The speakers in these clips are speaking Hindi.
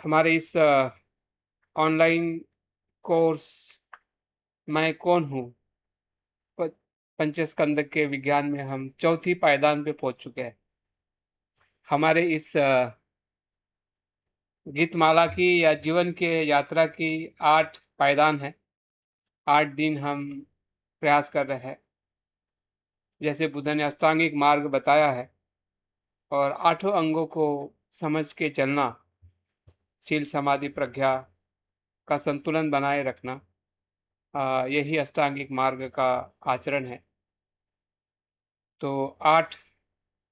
हमारे इस ऑनलाइन कोर्स मैं कौन हूँ प- पंचस्कंद के विज्ञान में हम चौथी पायदान पे पहुंच चुके हैं। हमारे इस गीतमाला की या जीवन के यात्रा की 8 पायदान है। 8 दिन हम प्रयास कर रहे हैं, जैसे बुद्ध ने अष्टांगिक मार्ग बताया है। और 8 अंगों को समझ के चलना, शील समाधि प्रज्ञा का संतुलन बनाए रखना, यही अष्टांगिक मार्ग का आचरण है। तो 8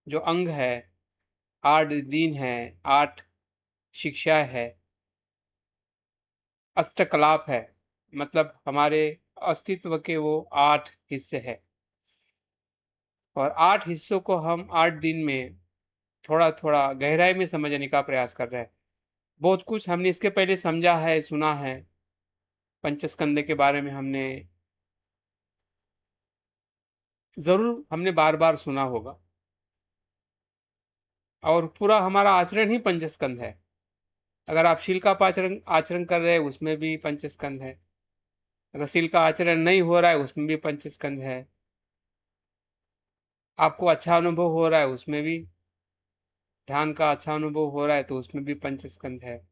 जो अंग है, 8 दिन है, 8 शिक्षा है, अष्टकलाप है, मतलब हमारे अस्तित्व के वो 8 हिस्से हैं। और 8 हिस्सों को हम 8 दिन में थोड़ा थोड़ा गहराई में समझने का प्रयास कर रहे हैं। बहुत कुछ हमने इसके पहले समझा है, सुना है। पंचस्कंद के बारे में हमने बार बार सुना होगा। और पूरा हमारा आचरण ही पंचस्कंद है। अगर आप शील का आचरण आचरण कर रहे हैं, उसमें भी पंचस्कंद है। अगर शील का आचरण नहीं हो रहा है, उसमें भी पंचस्कंद है। आपको अच्छा अनुभव हो रहा है, उसमें भी ध्यान का अच्छा अनुभव हो रहा है, तो उसमें भी पंचस्कंद है।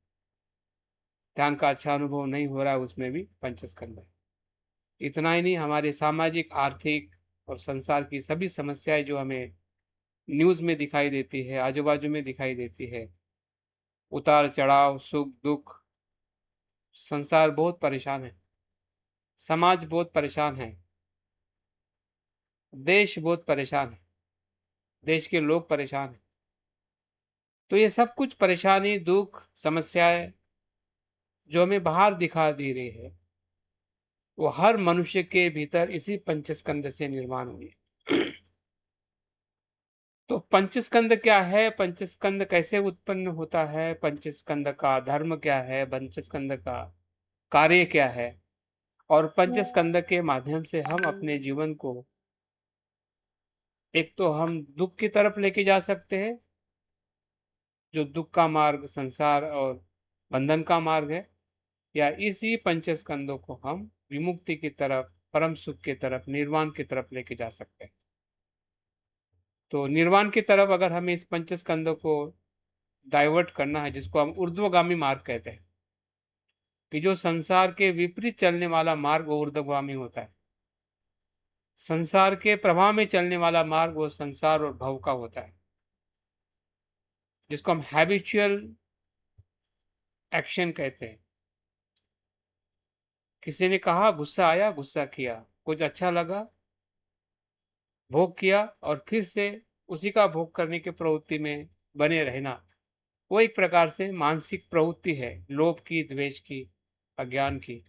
ध्यान का अच्छा अनुभव नहीं हो रहा है, उसमें भी पंचस्कंद है। इतना ही नहीं, हमारे सामाजिक, आर्थिक और संसार की सभी समस्याएं जो हमें न्यूज में दिखाई देती है, आजू बाजू में दिखाई देती है, उतार चढ़ाव, सुख दुख, संसार बहुत परेशान है, समाज बहुत परेशान है, देश बहुत परेशान है, देश के लोग परेशान हैं। तो ये सब कुछ परेशानी, दुख, समस्याएं जो हमें बाहर दिखा दे रही है, वो हर मनुष्य के भीतर इसी पंचस्कंद से निर्माण हुई है। तो पंचस्कंद क्या है, पंचस्कंद कैसे उत्पन्न होता है, पंचस्कंद का धर्म क्या है, पंचस्कंद का कार्य क्या है, और पंचस्कंद के माध्यम से हम अपने जीवन को एक तो हम दुख की तरफ लेके जा सकते हैं, जो दुख का मार्ग संसार और बंधन का मार्ग है, या इसी पंचस्कंदों को हम विमुक्ति की तरफ, परम सुख की तरफ, निर्वाण की तरफ लेके जा सकते हैं। तो निर्वाण की तरफ अगर हमें इस पंचस्कंदों को डाइवर्ट करना है, जिसको हम ऊर्ध्वगामी मार्ग कहते हैं, कि जो संसार के विपरीत चलने वाला मार्ग वो ऊर्ध्वगामी होता है। संसार के प्रवाह में चलने वाला मार्ग वो संसार और भव का होता है, जिसको हम हैबिचुअल एक्शन कहते हैं। किसी ने कहा, गुस्सा आया, गुस्सा किया, कुछ अच्छा लगा, भोग किया, और फिर से उसी का भोग करने की प्रवृत्ति में बने रहना, वो एक प्रकार से मानसिक प्रवृत्ति है, लोभ की, द्वेष की, अज्ञान की।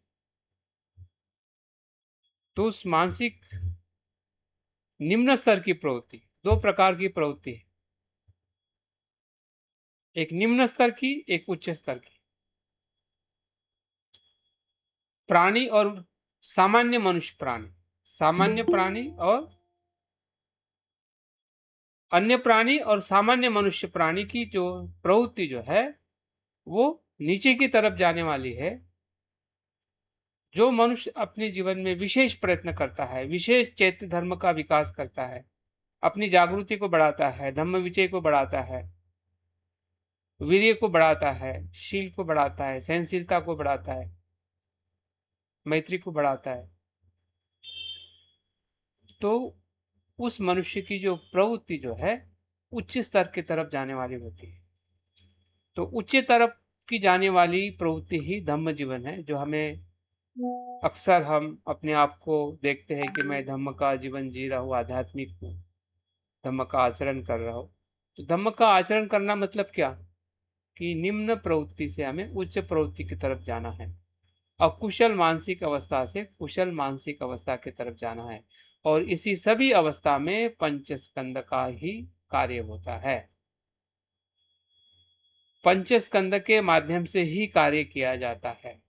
तो उस मानसिक निम्न स्तर की प्रवृत्ति, 2 प्रकार की प्रवृत्ति है, एक निम्न स्तर की, एक उच्च स्तर की। प्राणी और सामान्य मनुष्य प्राणी, सामान्य प्राणी और अन्य प्राणी और सामान्य मनुष्य प्राणी की जो प्रवृत्ति जो है, वो नीचे की तरफ जाने वाली है। जो मनुष्य अपने जीवन में विशेष प्रयत्न करता है, विशेष चैत्य धर्म का विकास करता है, अपनी जागृति को बढ़ाता है, धम्म विजय को बढ़ाता है, वीर्य को बढ़ाता है, शील को बढ़ाता है, सहनशीलता को बढ़ाता है, मैत्री को बढ़ाता है, तो उस मनुष्य की जो प्रवृत्ति जो है उच्च स्तर की तरफ जाने वाली होती है। तो उच्च तरफ की जाने वाली प्रवृत्ति ही धम्म जीवन है, जो हमें अक्सर हम अपने आप को देखते हैं कि मैं धम्म का जीवन जी रहा हूँ, आध्यात्मिक हूँ, धम्म का आचरण कर रहा हूँ। तो धम्म का आचरण करना मतलब क्या, कि निम्न प्रवृत्ति से हमें उच्च प्रवृत्ति की तरफ जाना है, अकुशल मानसिक अवस्था से कुशल मानसिक अवस्था की तरफ जाना है। और इसी सभी अवस्था में पंचस्कंद का ही कार्य होता है। पंचस्कंद के माध्यम से ही कार्य किया जाता है।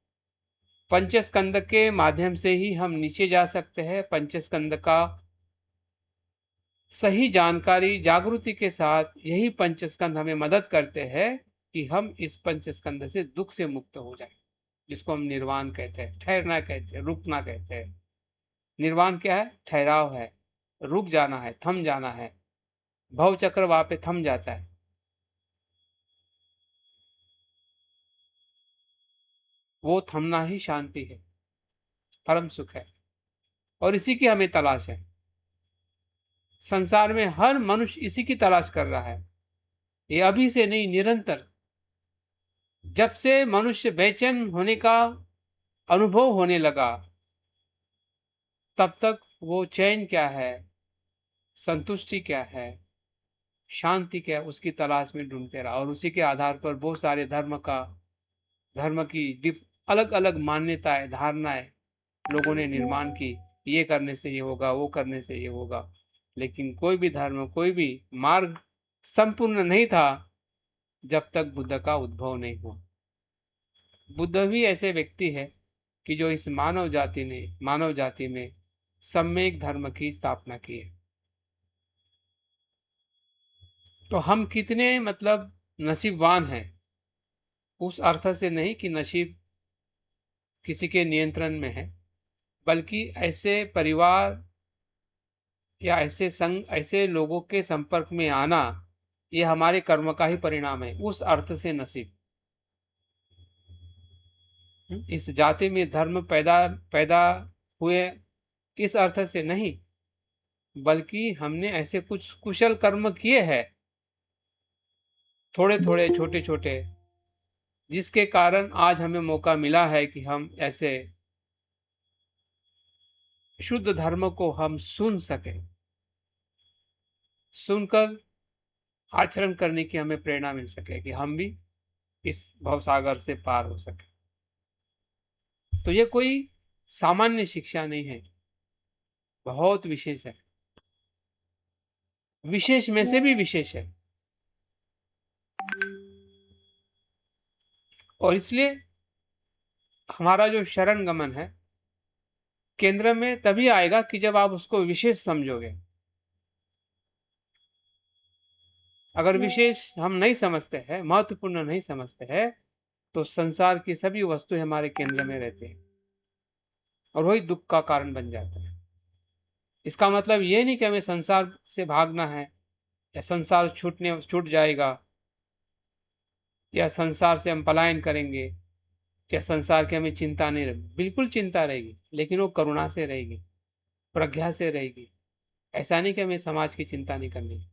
पंचस्कंद के माध्यम से ही हम नीचे जा सकते हैं। पंचस्कंद का सही जानकारी जागृति के साथ, यही पंचस्कंद हमें मदद करते हैं कि हम इस पंचस्कंद से दुख से मुक्त हो जाए, जिसको हम निर्वाण कहते हैं, ठहरना कहते हैं, रुकना कहते हैं। निर्वाण क्या है? ठहराव है, रुक जाना है, थम जाना है। भव चक्र वहां पे थम जाता है। वो थमना ही शांति है, परम सुख है, और इसी की हमें तलाश है। संसार में हर मनुष्य इसी की तलाश कर रहा है। ये अभी से नहीं, निरंतर। जब से मनुष्य बेचैन होने का अनुभव होने लगा, तब तक वो चैन क्या है, संतुष्टि क्या है, शांति क्या है, उसकी तलाश में ढूंढते रहा। और उसी के आधार पर बहुत सारे धर्म की अलग अलग मान्यताएं, धारणाएं लोगों ने निर्माण की। ये करने से ये होगा, वो करने से ये होगा। लेकिन कोई भी धर्म, कोई भी मार्ग संपूर्ण नहीं था जब तक बुद्ध का उद्भव नहीं हुआ। बुद्ध भी ऐसे व्यक्ति है कि जो इस मानव जाति में सम्यक धर्म की स्थापना की है। तो हम कितने मतलब नसीबवान हैं, उस अर्थ से नहीं कि नसीब किसी के नियंत्रण में है, बल्कि ऐसे परिवार या ऐसे संग, ऐसे लोगों के संपर्क में आना, ये हमारे कर्म का ही परिणाम है। उस अर्थ से नसीब, इस जाति में धर्म पैदा पैदा हुए इस अर्थ से नहीं, बल्कि हमने ऐसे कुछ कुशल कर्म किए हैं, थोड़े थोड़े, छोटे छोटे, जिसके कारण आज हमें मौका मिला है कि हम ऐसे शुद्ध धर्म को हम सुन सके, सुनकर आचरण करने की हमें प्रेरणा मिल सके, कि हम भी इस भवसागर से पार हो सके। तो ये कोई सामान्य शिक्षा नहीं है, बहुत विशेष है, विशेष में से भी विशेष है। और इसलिए हमारा जो शरण गमन है केंद्र में तभी आएगा कि जब आप उसको विशेष समझोगे। अगर विशेष हम नहीं समझते हैं, महत्वपूर्ण नहीं समझते हैं, तो संसार की सभी वस्तुएं हमारे केंद्र में रहती हैं और वही दुख का कारण बन जाता है। इसका मतलब ये नहीं कि हमें संसार से भागना है, या संसार छूट जाएगा, या संसार से हम पलायन करेंगे, या संसार की हमें चिंता नहीं रहेगी। बिल्कुल चिंता रहेगी, लेकिन वो करुणा से रहेगी, प्रज्ञा से रहेगी। ऐसा नहीं कि हमें समाज की चिंता नहीं करनी।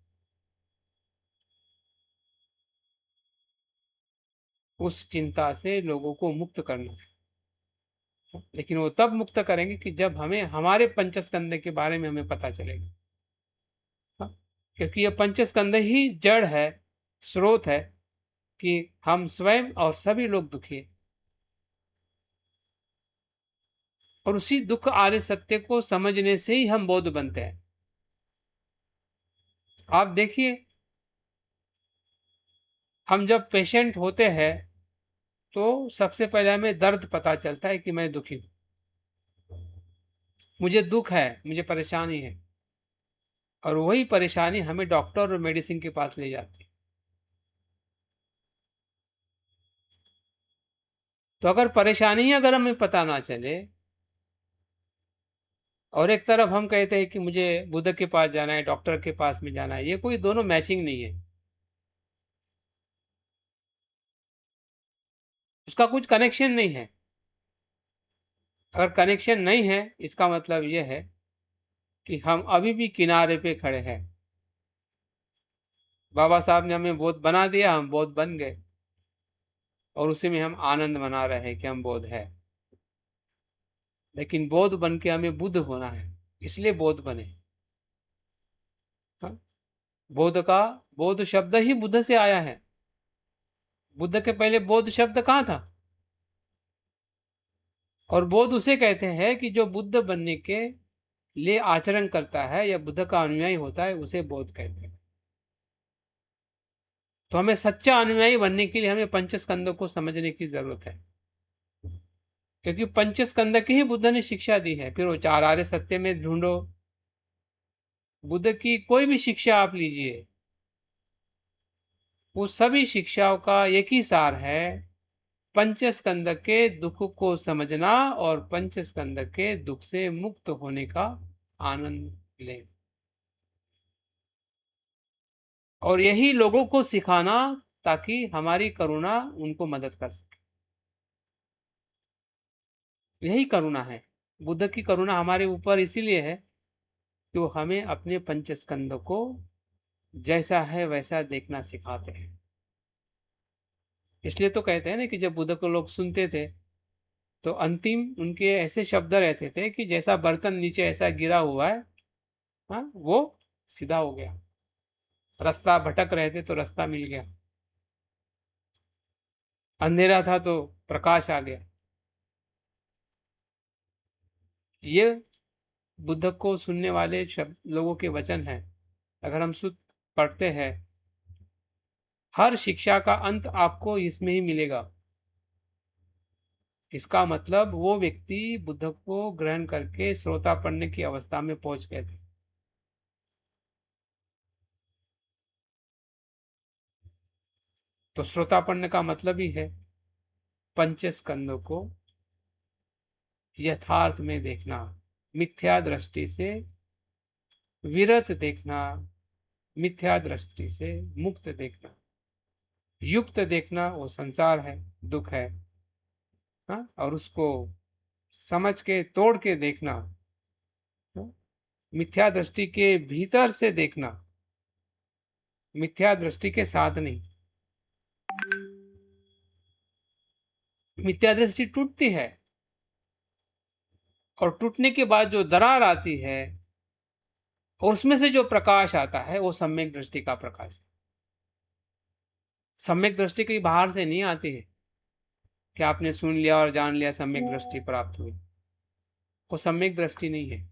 उस चिंता से लोगों को मुक्त करना है, लेकिन वो तब मुक्त करेंगे कि जब हमें हमारे पंचस्कंद के बारे में हमें पता चलेगा। हाँ, क्योंकि ये पंचस्कंद ही जड़ है, स्रोत है कि हम स्वयं और सभी लोग दुखी हैं। और उसी दुख आर्य सत्य को समझने से ही हम बौद्ध बनते हैं। आप देखिए, हम जब पेशेंट होते हैं तो सबसे पहले हमें दर्द पता चलता है कि मैं दुखी हूं, मुझे दुख है, मुझे परेशानी है। और वही परेशानी हमें डॉक्टर और मेडिसिन के पास ले जाती है। तो अगर परेशानी अगर हमें पता ना चले, और एक तरफ हम कहते हैं कि मुझे बुद्ध के पास जाना है, डॉक्टर के पास में जाना है, ये कोई दोनों मैचिंग नहीं है, उसका कुछ कनेक्शन नहीं है। अगर कनेक्शन नहीं है, इसका मतलब यह है कि हम अभी भी किनारे पे खड़े हैं। बाबा साहब ने हमें बौद्ध बना दिया, हम बौद्ध बन गए, और उसी में हम आनंद मना रहे हैं कि हम बौद्ध है। लेकिन बौद्ध बन के हमें बुद्ध होना है, इसलिए बौद्ध बने। हाँ? बौद्ध शब्द ही बुद्ध से आया है। बुद्ध के पहले बौद्ध शब्द कहाँ था? और बौद्ध उसे कहते हैं कि जो बुद्ध बनने के लिए आचरण करता है या बुद्ध का अनुयायी होता है, उसे बौद्ध कहते हैं। तो हमें सच्चा अनुयायी बनने के लिए हमें पंचस्कंदों को समझने की जरूरत है, क्योंकि पंचस्कंद की ही बुद्ध ने शिक्षा दी है। फिर वो चार आर्य सत्य में ढूंढो, बुद्ध की कोई भी शिक्षा आप लीजिए, उस सभी शिक्षाओं का एक ही सार है, पंचस्कंद के दुख को समझना और पंचस्कंद के दुख से मुक्त होने का आनंद लें, और यही लोगों को सिखाना ताकि हमारी करुणा उनको मदद कर सके। यही करुणा है। बुद्ध की करुणा हमारे ऊपर इसीलिए है कि वो हमें अपने पंचस्कंद को जैसा है वैसा देखना सिखाते हैं। इसलिए तो कहते हैं ना कि जब बुद्ध को लोग सुनते थे तो अंतिम उनके ऐसे शब्द रहते थे कि जैसा बर्तन नीचे ऐसा गिरा हुआ है, हाँ, वो सीधा हो गया। रास्ता भटक रहे थे तो रास्ता मिल गया, अंधेरा था तो प्रकाश आ गया। ये बुद्ध को सुनने वाले शब्द लोगों के वचन हैं। अगर हम शुद्ध पढ़ते हैं, हर शिक्षा का अंत आपको इसमें ही मिलेगा। इसका मतलब वो व्यक्ति बुद्ध को ग्रहण करके श्रोतापन्न की अवस्था में पहुंच गए थे। तो श्रोतापन्न का मतलब ही है पंचस्कंदों को यथार्थ में देखना, मिथ्या दृष्टि से विरत देखना, मिथ्या दृष्टि से मुक्त देखना। युक्त देखना वो संसार है, दुख है, हाँ? और उसको समझ के तोड़ के देखना, हाँ? मिथ्या दृष्टि के भीतर से देखना, मिथ्या दृष्टि के साथ नहीं। मिथ्या दृष्टि टूटती है और टूटने के बाद जो दरार आती है और उसमें से जो प्रकाश आता है वो सम्यक दृष्टि का प्रकाश है। सम्यक दृष्टि कहीं बाहर से नहीं आती है कि आपने सुन लिया और जान लिया सम्यक दृष्टि प्राप्त हुई। वो सम्यक दृष्टि नहीं है।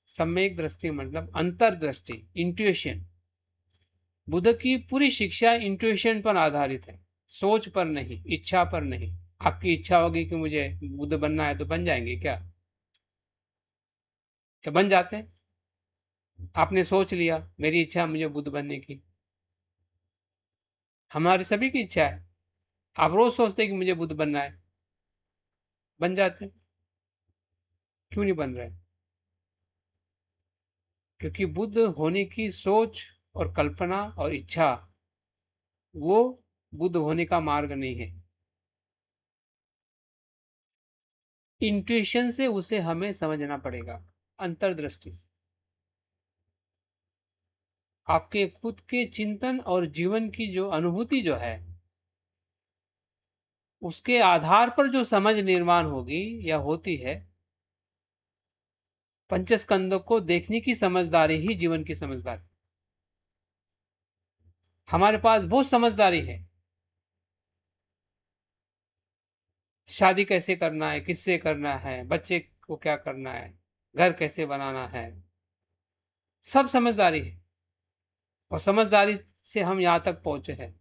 सम्यक दृष्टि मतलब अंतर्दृष्टि, इंट्यूशन। बुद्ध की पूरी शिक्षा इंट्यूशन पर आधारित है, सोच पर नहीं, इच्छा पर नहीं। आपकी इच्छा होगी कि मुझे बुद्ध बनना है तो बन जाएंगे क्या? क्या बन जाते हैं? आपने सोच लिया मेरी इच्छा मुझे बुद्ध बनने की, हमारी सभी की इच्छा है। आप रोज सोचते हैं कि मुझे बुद्ध बनना है, बन जाते हैं। क्यों नहीं बन रहे? क्योंकि बुद्ध होने की सोच और कल्पना और इच्छा वो बुद्ध होने का मार्ग नहीं है। इंट्यूशन से उसे हमें समझना पड़ेगा, अंतर्दृष्टि से। आपके खुद के चिंतन और जीवन की जो अनुभूति जो है उसके आधार पर जो समझ निर्माण होगी या होती है, पंचस्कंदों को देखने की समझदारी ही जीवन की समझदारी। हमारे पास बहुत समझदारी है, शादी कैसे करना है, किससे करना है, बच्चे को क्या करना है, घर कैसे बनाना है, सब समझदारी है। और समझदारी से हम यहाँ तक पहुंचे हैं।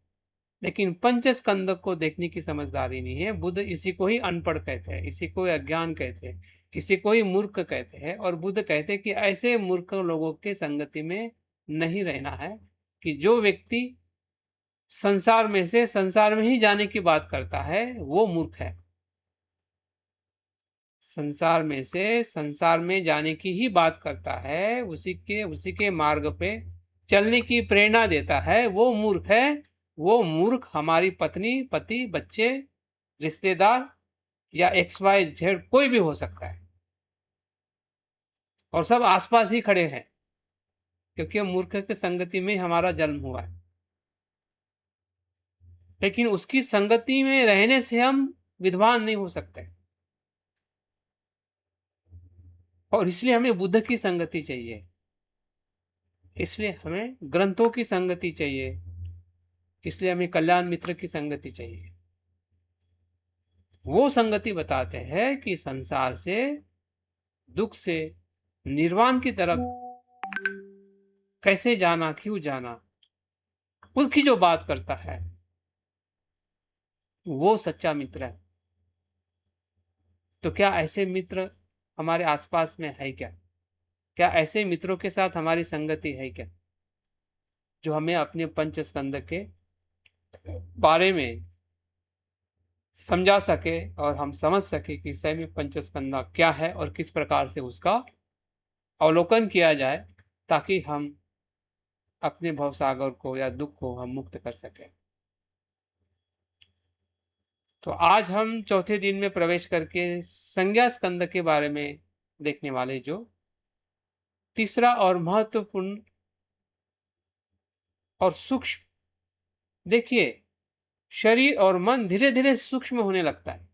लेकिन पंचस्कंद को देखने की समझदारी नहीं है। बुद्ध इसी को ही अनपढ़ कहते हैं, इसी को अज्ञान कहते हैं, इसी को ही मूर्ख कहते हैं। और बुद्ध कहते हैं कि ऐसे मूर्ख लोगों के संगति में नहीं रहना है, कि जो व्यक्ति संसार में से संसार में ही जाने की बात करता है वो मूर्ख है। संसार में से संसार में जाने की ही बात करता है, उसी के मार्ग पे चलने की प्रेरणा देता है, वो मूर्ख है। वो मूर्ख हमारी पत्नी, पति, बच्चे, रिश्तेदार या XYZ कोई भी हो सकता है, और सब आसपास ही खड़े हैं, क्योंकि मूर्ख की संगति में हमारा जन्म हुआ है। लेकिन उसकी संगति में रहने से हम विद्वान नहीं हो सकते, और इसलिए हमें बुद्ध की संगति चाहिए, इसलिए हमें ग्रंथों की संगति चाहिए, इसलिए हमें कल्याण मित्र की संगति चाहिए। वो संगति बताते हैं कि संसार से, दुख से निर्वाण की तरफ कैसे जाना, क्यों जाना, उसकी जो बात करता है वो सच्चा मित्र है। तो क्या ऐसे मित्र हमारे आसपास में है क्या? क्या ऐसे मित्रों के साथ हमारी संगति है क्या? जो हमें अपने पंचस्कंद के बारे में समझा सके और हम समझ सके कि सही में पंचस्कंद क्या है और किस प्रकार से उसका अवलोकन किया जाए, ताकि हम अपने भवसागर को या दुख को हम मुक्त कर सकें। तो आज हम चौथे दिन में प्रवेश करके संज्ञा स्कंद के बारे में देखने वाले, जो तीसरा और महत्वपूर्ण और सूक्ष्म। देखिए, शरीर और मन धीरे धीरे सूक्ष्म होने लगता है।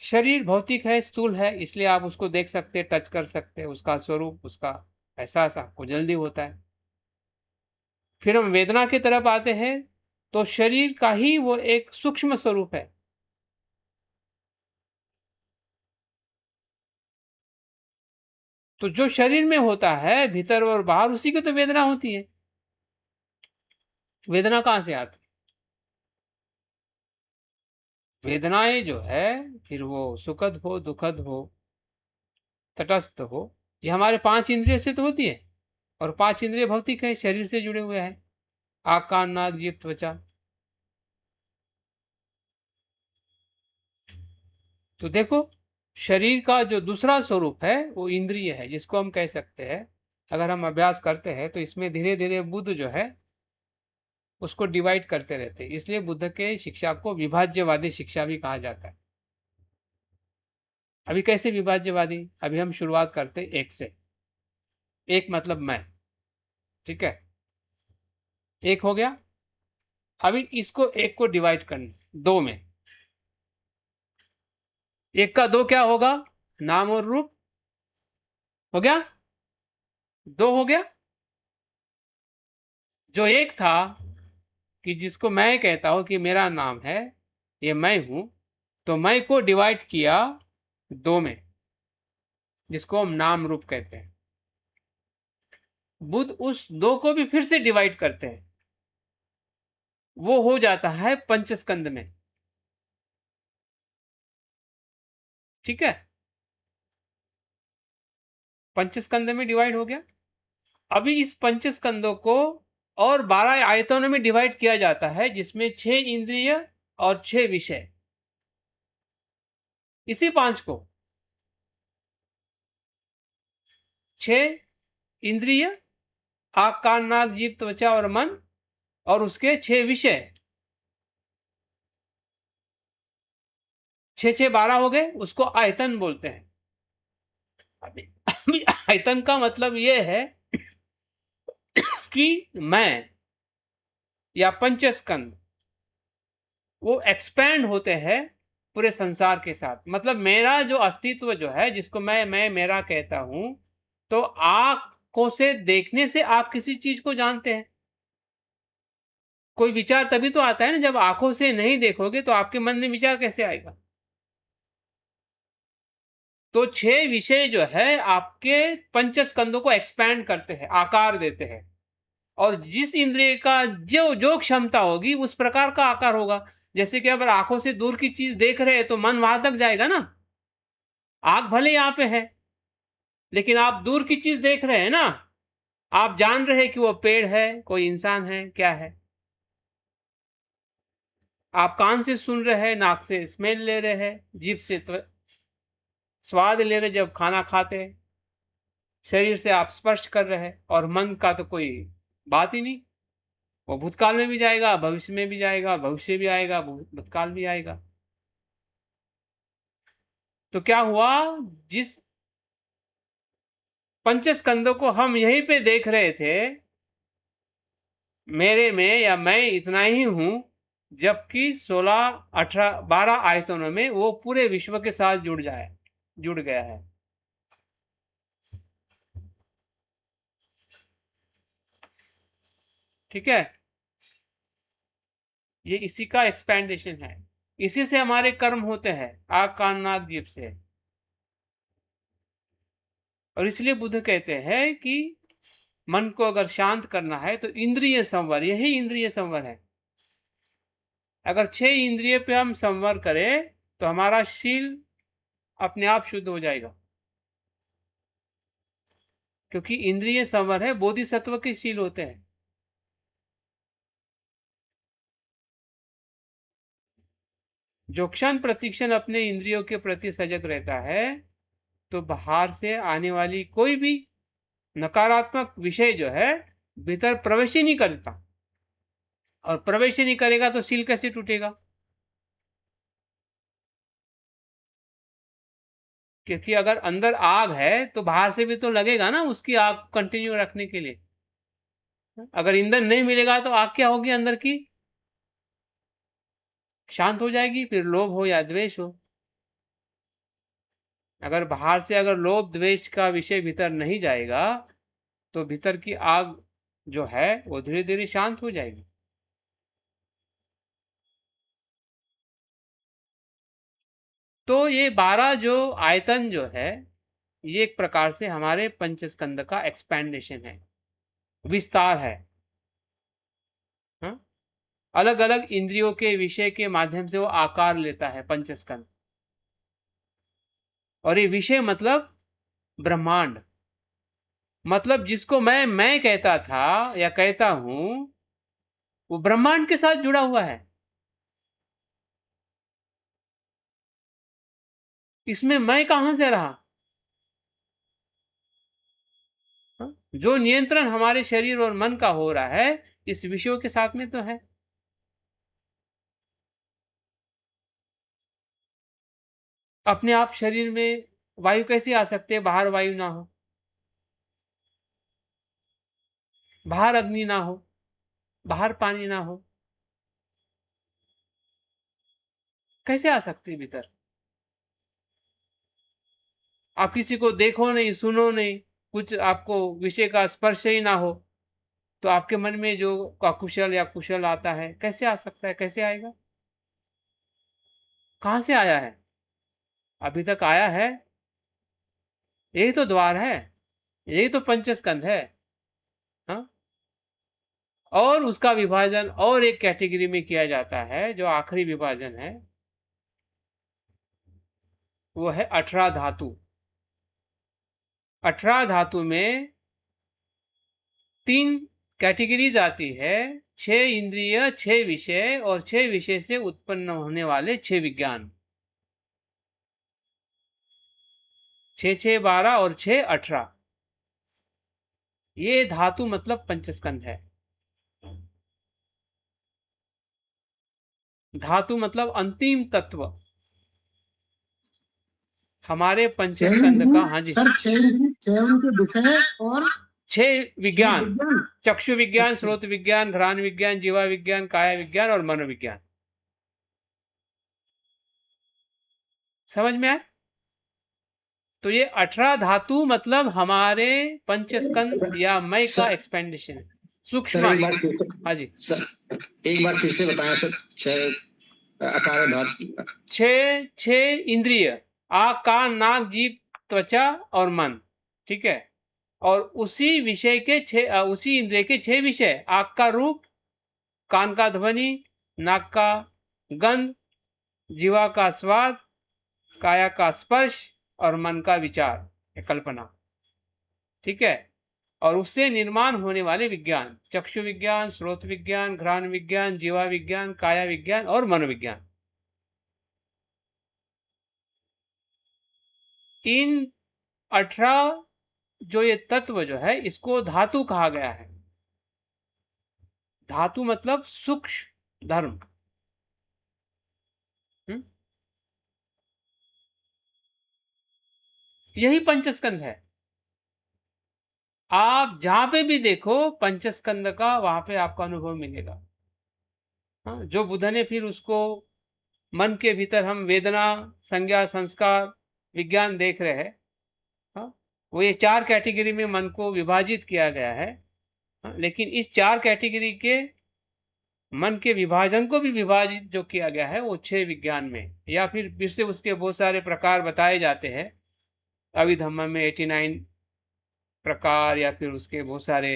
शरीर भौतिक है, स्थूल है, इसलिए आप उसको देख सकते, टच कर सकते, उसका स्वरूप, उसका एहसास आपको जल्दी होता है। फिर हम वेदना की तरफ आते हैं, तो शरीर का ही वो एक सूक्ष्म स्वरूप है। तो जो शरीर में होता है भीतर और बाहर, उसी की तो वेदना होती है। वेदना कहां से आती? वेदनाएं जो है, फिर वो सुखद हो, दुखद हो, तटस्थ हो, ये हमारे पांच इंद्रिय से तो होती है। और पांच इंद्रिय भौतिक है, शरीर से जुड़े हुए हैं। आँख, कान, नाक, जीभ, त्वचा। तो देखो, शरीर का जो दूसरा स्वरूप है वो इंद्रिय है, जिसको हम कह सकते हैं, अगर हम अभ्यास करते हैं तो इसमें धीरे धीरे बुद्ध जो है उसको डिवाइड करते रहते हैं। इसलिए बुद्ध के शिक्षा को विभाज्यवादी शिक्षा भी कहा जाता है। अभी कैसे विभाज्यवादी? अभी हम शुरुआत करते एक से। एक मतलब मैं, ठीक है, एक हो गया। अभी इसको एक को डिवाइड करना दो में। एक का दो क्या होगा? नाम और रूप। हो गया? दो हो गया। जो एक था, कि जिसको मैं कहता हूं कि मेरा नाम है, ये मैं हूं, तो मैं को डिवाइड किया दो में, जिसको हम नाम रूप कहते हैं। बुद्ध उस दो को भी फिर से डिवाइड करते हैं, वो हो जाता है पंचस्कंद में। ठीक है, पंचस्कंद में डिवाइड हो गया। अभी इस पंचस्कंदों को और 12 आयतनों में डिवाइड किया जाता है, जिसमें 6 इंद्रिय और 6 विषय। इसी पांच को 6 इंद्रिय, आँख, कान, नाक, जीभ, त्वचा और मन, और उसके 6 विषय, 6 6 12 हो गए, उसको आयतन बोलते हैं। अभी आयतन का मतलब यह है कि मैं या पंचस्कंद वो एक्सपैंड होते हैं पूरे संसार के साथ। मतलब मेरा जो अस्तित्व जो है, जिसको मैं मेरा कहता हूं, तो आंखों से देखने से आप किसी चीज को जानते हैं। कोई विचार तभी तो आता है ना, जब आंखों से नहीं देखोगे तो आपके मन में विचार कैसे आएगा? तो 6 विषय जो है आपके पंचस्कंदों को एक्सपैंड करते हैं, आकार देते हैं। और जिस इंद्रिय का जो जो क्षमता होगी, उस प्रकार का आकार होगा। जैसे कि अगर आंखों से दूर की चीज देख रहे हैं तो मन वहां तक जाएगा ना। आंख भले यहां पे है, लेकिन आप दूर की चीज देख रहे हैं ना। आप जान रहे हैं कि वो पेड़ है, कोई इंसान है, क्या है। आप कान से सुन रहे हैं, नाक से स्मेल ले रहे हैं, जीभ से स्वाद ले रहे जब खाना खाते हैं, शरीर से आप स्पर्श कर रहे हैं। और मन का तो कोई बात ही नहीं। वो भूतकाल में भी जाएगा, भविष्य में भी जाएगा, भविष्य भी आएगा, भूतकाल भी आएगा। तो क्या हुआ? जिस पंचस्कंदों को हम यहीं पे देख रहे थे, मेरे में या मैं इतना ही हूं, जबकि 16 18 12 आयतनों में वो पूरे विश्व के साथ जुड़ गया है। ठीक है, ये इसी का एक्सपेंडेशन है। इसी से हमारे कर्म होते हैं, आँख, कान, नाक, जीभ से। और इसलिए बुद्ध कहते हैं कि मन को अगर शांत करना है तो इंद्रिय संवर, यही इंद्रिय संवर है। अगर 6 इंद्रिय पे हम संवर करें तो हमारा शील अपने आप शुद्ध हो जाएगा। क्योंकि इंद्रिय संवर है, बोधिसत्व के शील होते हैं। जो क्षण प्रतिक्षण अपने इंद्रियों के प्रति सजग रहता है, तो बाहर से आने वाली कोई भी नकारात्मक विषय जो है भीतर प्रवेश ही नहीं करता, और प्रवेश ही नहीं करेगा तो शील कैसे टूटेगा? क्योंकि अगर अंदर आग है तो बाहर से भी तो लगेगा ना उसकी आग कंटिन्यू रखने के लिए। अगर ईंधन नहीं मिलेगा तो आग क्या होगी अंदर की? शांत हो जाएगी। फिर लोभ हो या द्वेष हो, अगर बाहर से अगर लोभ द्वेष का विषय भीतर नहीं जाएगा तो भीतर की आग जो है वो धीरे धीरे शांत हो जाएगी। तो ये 12 जो आयतन जो है, ये एक प्रकार से हमारे पंचस्कंद का एक्सपेंडेशन है, विस्तार है। हाँ? अलग अलग इंद्रियों के विषय के माध्यम से वो आकार लेता है पंचस्कंद। और ये विषय मतलब ब्रह्मांड, मतलब जिसको मैं कहता था या कहता हूं, वो ब्रह्मांड के साथ जुड़ा हुआ है। इसमें मैं कहां से रहा? जो नियंत्रण हमारे शरीर और मन का हो रहा है इस विषयों के साथ में तो है। अपने आप शरीर में वायु कैसे आ सकते हैं? बाहर वायु ना हो, बाहर अग्नि ना हो, बाहर पानी ना हो, कैसे आ सकती है भीतर? आप किसी को देखो नहीं, सुनो नहीं, कुछ आपको विषय का स्पर्श ही ना हो, तो आपके मन में जो अकुशल या कुशल आता है कैसे आ सकता है? कैसे आएगा? कहां से आया है? अभी तक आया है? यही तो द्वार है, यही तो पंचस्कंध है। हाँ? और उसका विभाजन और एक कैटेगरी में किया जाता है, जो आखिरी विभाजन है वो है 18 धातु। 18 धातु में 3 कैटेगरीज आती है, 6 इंद्रिय, 6 विषय और 6 विषय से उत्पन्न होने वाले 6 विज्ञान। 6 6 12 और 6 18, ये धातु मतलब पंचस्कंध है। धातु मतलब अंतिम तत्व हमारे पंचस्कंद का। हाँ जी सर, 6 के विषय और 6 विज्ञान, चक्षु विज्ञान, श्रोत विज्ञान, घ्राण विज्ञान, जीवा विज्ञान, काया विज्ञान और मनोविज्ञान। समझ में आया? तो ये 18 धातु मतलब हमारे पंचस्कंद या मय का एक्सपेंडेशन है, सूक्ष्म। हाँ जी सर, एक बार फिर से बताएं सर। 6 आकार धातु, 6 इंद्रिय, आँख, कान, नाक, जीभ, त्वचा और मन, ठीक है। और उसी विषय के 6, उसी इंद्रिय के 6 विषय, आँख का रूप, कान का ध्वनि, नाक का गंध, जीवा का स्वाद, काया का स्पर्श और मन का विचार, कल्पना, ठीक है। और उससे निर्माण होने वाले विज्ञान, चक्षु विज्ञान, श्रोत विज्ञान, घ्राण विज्ञान, जीवा विज्ञान, काया विज्ञान और मनोविज्ञान। इन 18 जो ये तत्व जो है इसको धातु कहा गया है। धातु मतलब सूक्ष्म धर्म। यही पंचस्कंद है। आप जहां पे भी देखो पंचस्कंद का, वहां पे आपको अनुभव मिलेगा। हाँ, जो बुद्ध ने फिर उसको मन के भीतर हम वेदना, संज्ञा, संस्कार, विज्ञान देख रहे हैं। हाँ, वो ये 4 कैटेगरी में मन को विभाजित किया गया है। हाँ, लेकिन इस 4 कैटेगरी के मन के विभाजन को भी विभाजित जो किया गया है वो 6 विज्ञान में, या फिर से उसके बहुत सारे प्रकार बताए जाते हैं। अभिधम्म में 89 प्रकार, या फिर उसके बहुत सारे,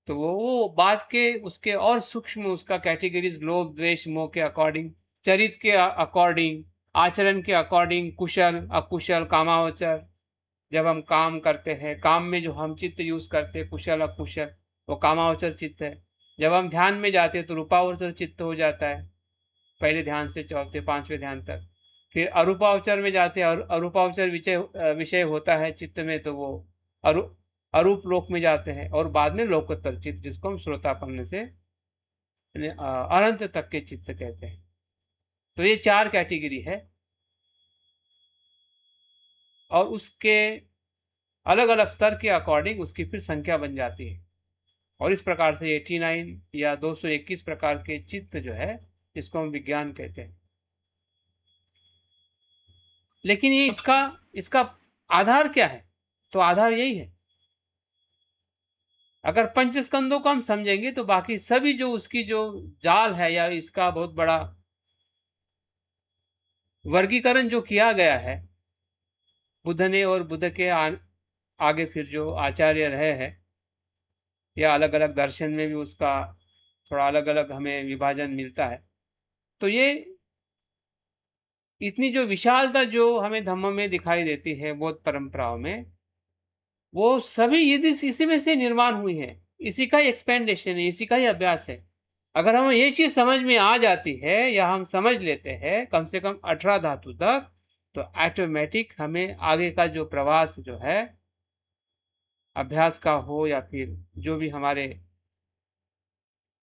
तो वो बात के उसके और सूक्ष्म उसका कैटेगरीज, लोभ द्वेष मोह के अकॉर्डिंग, चरित्र के अकॉर्डिंग, आचरण के अकॉर्डिंग, कुशल अकुशल, कामावचर, जब हम काम करते हैं, काम में जो हम चित्त यूज करते हैं, कुशल अकुशल, वो कामावचर चित्त है। जब हम ध्यान में जाते हैं तो रूपावचर चित्त हो जाता है, पहले ध्यान से चौथे पांचवें ध्यान तक। फिर अरूपावचर में जाते हैं और अरूपावचर विषय होता है चित्त में, तो वो अरू अरूप लोक में जाते हैं, और बाद में लोकोत्तर चित्त, जिसको हम श्रोतापन्न से अनंत तक के चित्त कहते हैं। तो ये 4 कैटेगरी है, और उसके अलग अलग स्तर के अकॉर्डिंग उसकी फिर संख्या बन जाती है। और इस प्रकार से 89 या 221 प्रकार के चित्त जो है, इसको हम विज्ञान कहते हैं। लेकिन ये इसका इसका आधार क्या है? तो आधार यही है। अगर पंचस्कंदों को हम समझेंगे तो बाकी सभी जो उसकी जो जाल है, या इसका बहुत बड़ा वर्गीकरण जो किया गया है बुद्ध ने, और बुद्ध के आगे फिर जो आचार्य रहे हैं, या अलग अलग दर्शन में भी उसका थोड़ा अलग अलग हमें विभाजन मिलता है। तो ये इतनी जो विशालता जो हमें धम्म में दिखाई देती है, बौद्ध परंपराओं में, वो सभी यदि इसी में से निर्माण हुई है। इसी का ही एक्सपेंडेशन है, इसी का ही अभ्यास है। अगर हमें ये चीज समझ में आ जाती है, या हम समझ लेते हैं कम से कम 18 धातु तक, तो ऑटोमेटिक हमें आगे का जो प्रवास जो है, अभ्यास का हो या फिर जो भी हमारे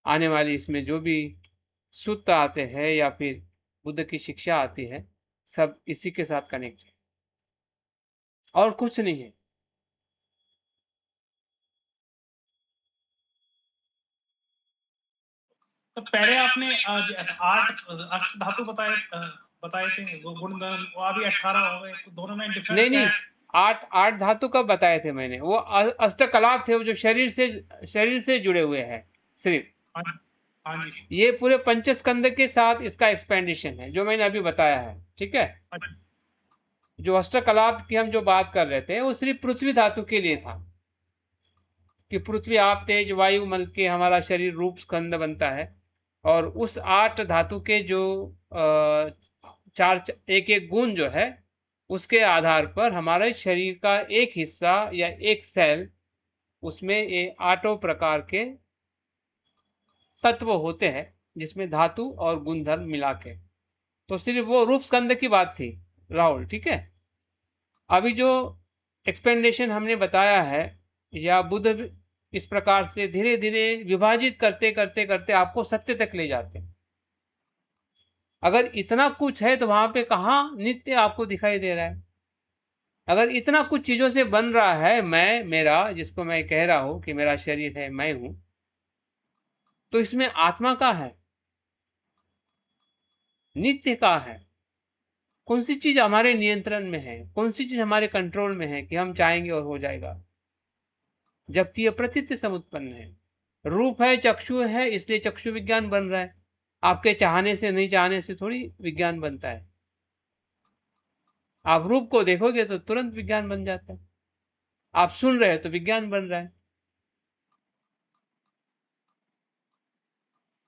आने वाली इसमें जो भी सूत्र आते हैं या फिर बुद्ध की शिक्षा आती है, सब इसी के साथ कनेक्ट है, और कुछ नहीं है। तो पहले आपने 8 अष्ट धातु बताए थे, गुण वो अभी 18 हो गए, तो दोनों में डिफरेंस नहीं क्या नहीं, है? 8 धातु कब बताए थे मैंने? वो अष्टकलाप थे, वो जो शरीर से जुड़े हुए हैं सिर्फ। हाँ जी। ये पूरे पंचस्कंद के साथ इसका एक्सपेंडेशन है, जो मैंने अभी बताया है। ठीक है। जो अष्टकलाप की हम जो बात कर रहे थे, वो सिर्फ पृथ्वी धातु के लिए था, कि पृथ्वी आप तेज वायु मल के हमारा शरीर रूप स्कंद बनता है। और उस 8 धातु के जो चार एक एक गुण जो है, उसके आधार पर हमारे शरीर का एक हिस्सा या एक सेल, उसमें ये 8 प्रकार के तत्व होते हैं, जिसमें धातु और गुणधर्म मिला के। तो सिर्फ वो रूप स्कंद की बात थी राहुल। ठीक है। अभी जो एक्सपेंडेशन हमने बताया है, या बुद्ध इस प्रकार से धीरे धीरे विभाजित करते करते करते आपको सत्य तक ले जाते हैं। अगर इतना कुछ है तो वहां पे कहाँ नित्य आपको दिखाई दे रहा है? अगर इतना कुछ चीजों से बन रहा है, मैं मेरा, जिसको मैं कह रहा हूं कि मेरा शरीर है, मैं हूं, तो इसमें आत्मा का है, नित्य का है। कौन सी चीज हमारे नियंत्रण में है, कौन सी चीज हमारे कंट्रोल में है कि हम चाहेंगे और हो जाएगा? जबकि यह प्रतीत समुत्पन्न है। रूप है, चक्षु है, इसलिए चक्षु विज्ञान बन रहा है। आपके चाहने से नहीं चाहने से थोड़ी विज्ञान बनता है। आप रूप को देखोगे तो तुरंत विज्ञान बन जाता है। आप सुन रहे हो तो विज्ञान बन रहा है।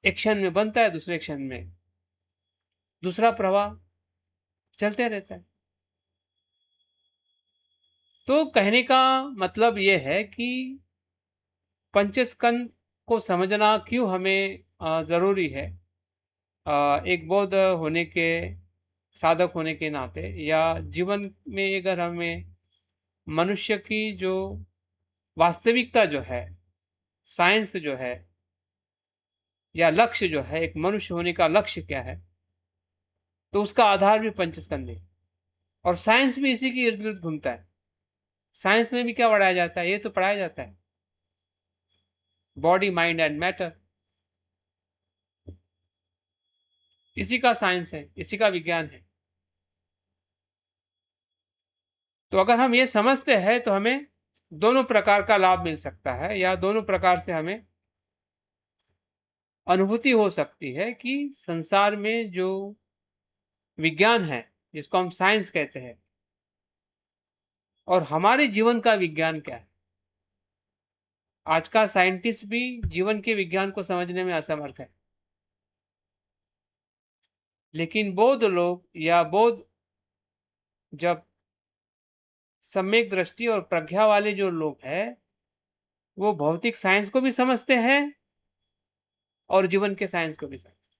एक क्षण में बनता है, दूसरे क्षण में दूसरा प्रवाह चलते रहता है। तो कहने का मतलब यह है कि पंचस्कंद को समझना क्यों हमें जरूरी है, एक बौद्ध होने के, साधक होने के नाते, या जीवन में अगर हमें मनुष्य की जो वास्तविकता जो है, साइंस जो है, या लक्ष्य जो है, एक मनुष्य होने का लक्ष्य क्या है, तो उसका आधार भी पंचस्कंद है। और साइंस भी इसी के इर्द गिर्द घूमता है। साइंस में भी क्या पढ़ाया जाता है? ये तो पढ़ाया जाता है बॉडी माइंड एंड मैटर। इसी का साइंस है, इसी का विज्ञान है। तो अगर हम ये समझते हैं तो हमें दोनों प्रकार का लाभ मिल सकता है, या दोनों प्रकार से हमें अनुभूति हो सकती है कि संसार में जो विज्ञान है, जिसको हम साइंस कहते हैं, और हमारे जीवन का विज्ञान क्या है। आज का साइंटिस्ट भी जीवन के विज्ञान को समझने में असमर्थ है। लेकिन बौद्ध लोग, या बौद्ध जब सम्यक दृष्टि और प्रज्ञा वाले जो लोग हैं, वो भौतिक साइंस को भी समझते हैं और जीवन के साइंस को भी समझते हैं।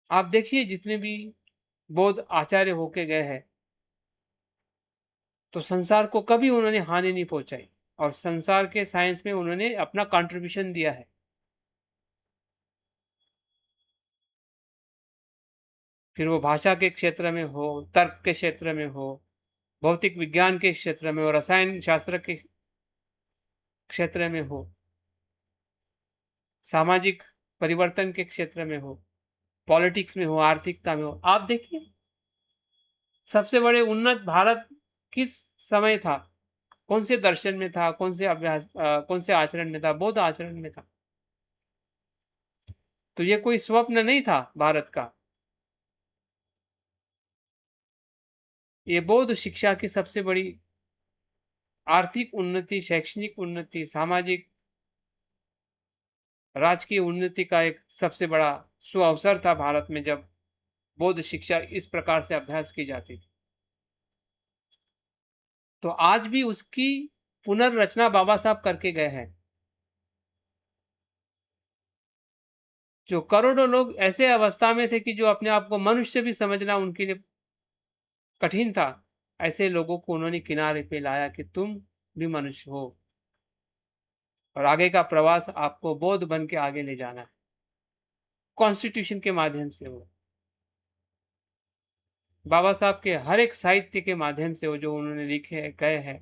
आप देखिए जितने भी बौद्ध आचार्य होके गए हैं, तो संसार को कभी उन्होंने हानि नहीं पहुंचाई और संसार के साइंस में उन्होंने अपना कंट्रीब्यूशन दिया है। फिर वो भाषा के क्षेत्र में हो, तर्क के क्षेत्र में हो, भौतिक विज्ञान के क्षेत्र में हो, रसायन शास्त्र के क्षेत्र में हो, सामाजिक परिवर्तन के क्षेत्र में हो, पॉलिटिक्स में हो, आर्थिकता में हो। आप देखिए सबसे बड़े उन्नत भारत किस समय था, कौन से दर्शन में था, कौन से अभ्यास, कौन से आचरण में था? बौद्ध आचरण में था। तो ये कोई स्वप्न नहीं था भारत का, ये बौद्ध शिक्षा की सबसे बड़ी आर्थिक उन्नति, शैक्षणिक उन्नति, सामाजिक राजकीय उन्नति का एक सबसे बड़ा सुअवसर था भारत में, जब बौद्ध शिक्षा इस प्रकार से अभ्यास की जाती थी। तो आज भी उसकी पुनर्रचना बाबा साहब करके गए हैं। जो करोड़ों लोग ऐसे अवस्था में थे कि जो अपने आप को मनुष्य भी समझना उनके लिए कठिन था, ऐसे लोगों को उन्होंने किनारे पे लाया कि तुम भी मनुष्य हो और आगे का प्रवास आपको बौद्ध बन के आगे ले जाना है। कॉन्स्टिट्यूशन के माध्यम से हो, बाबा साहब के हर एक साहित्य के माध्यम से हो जो उन्होंने लिखे गए हैं।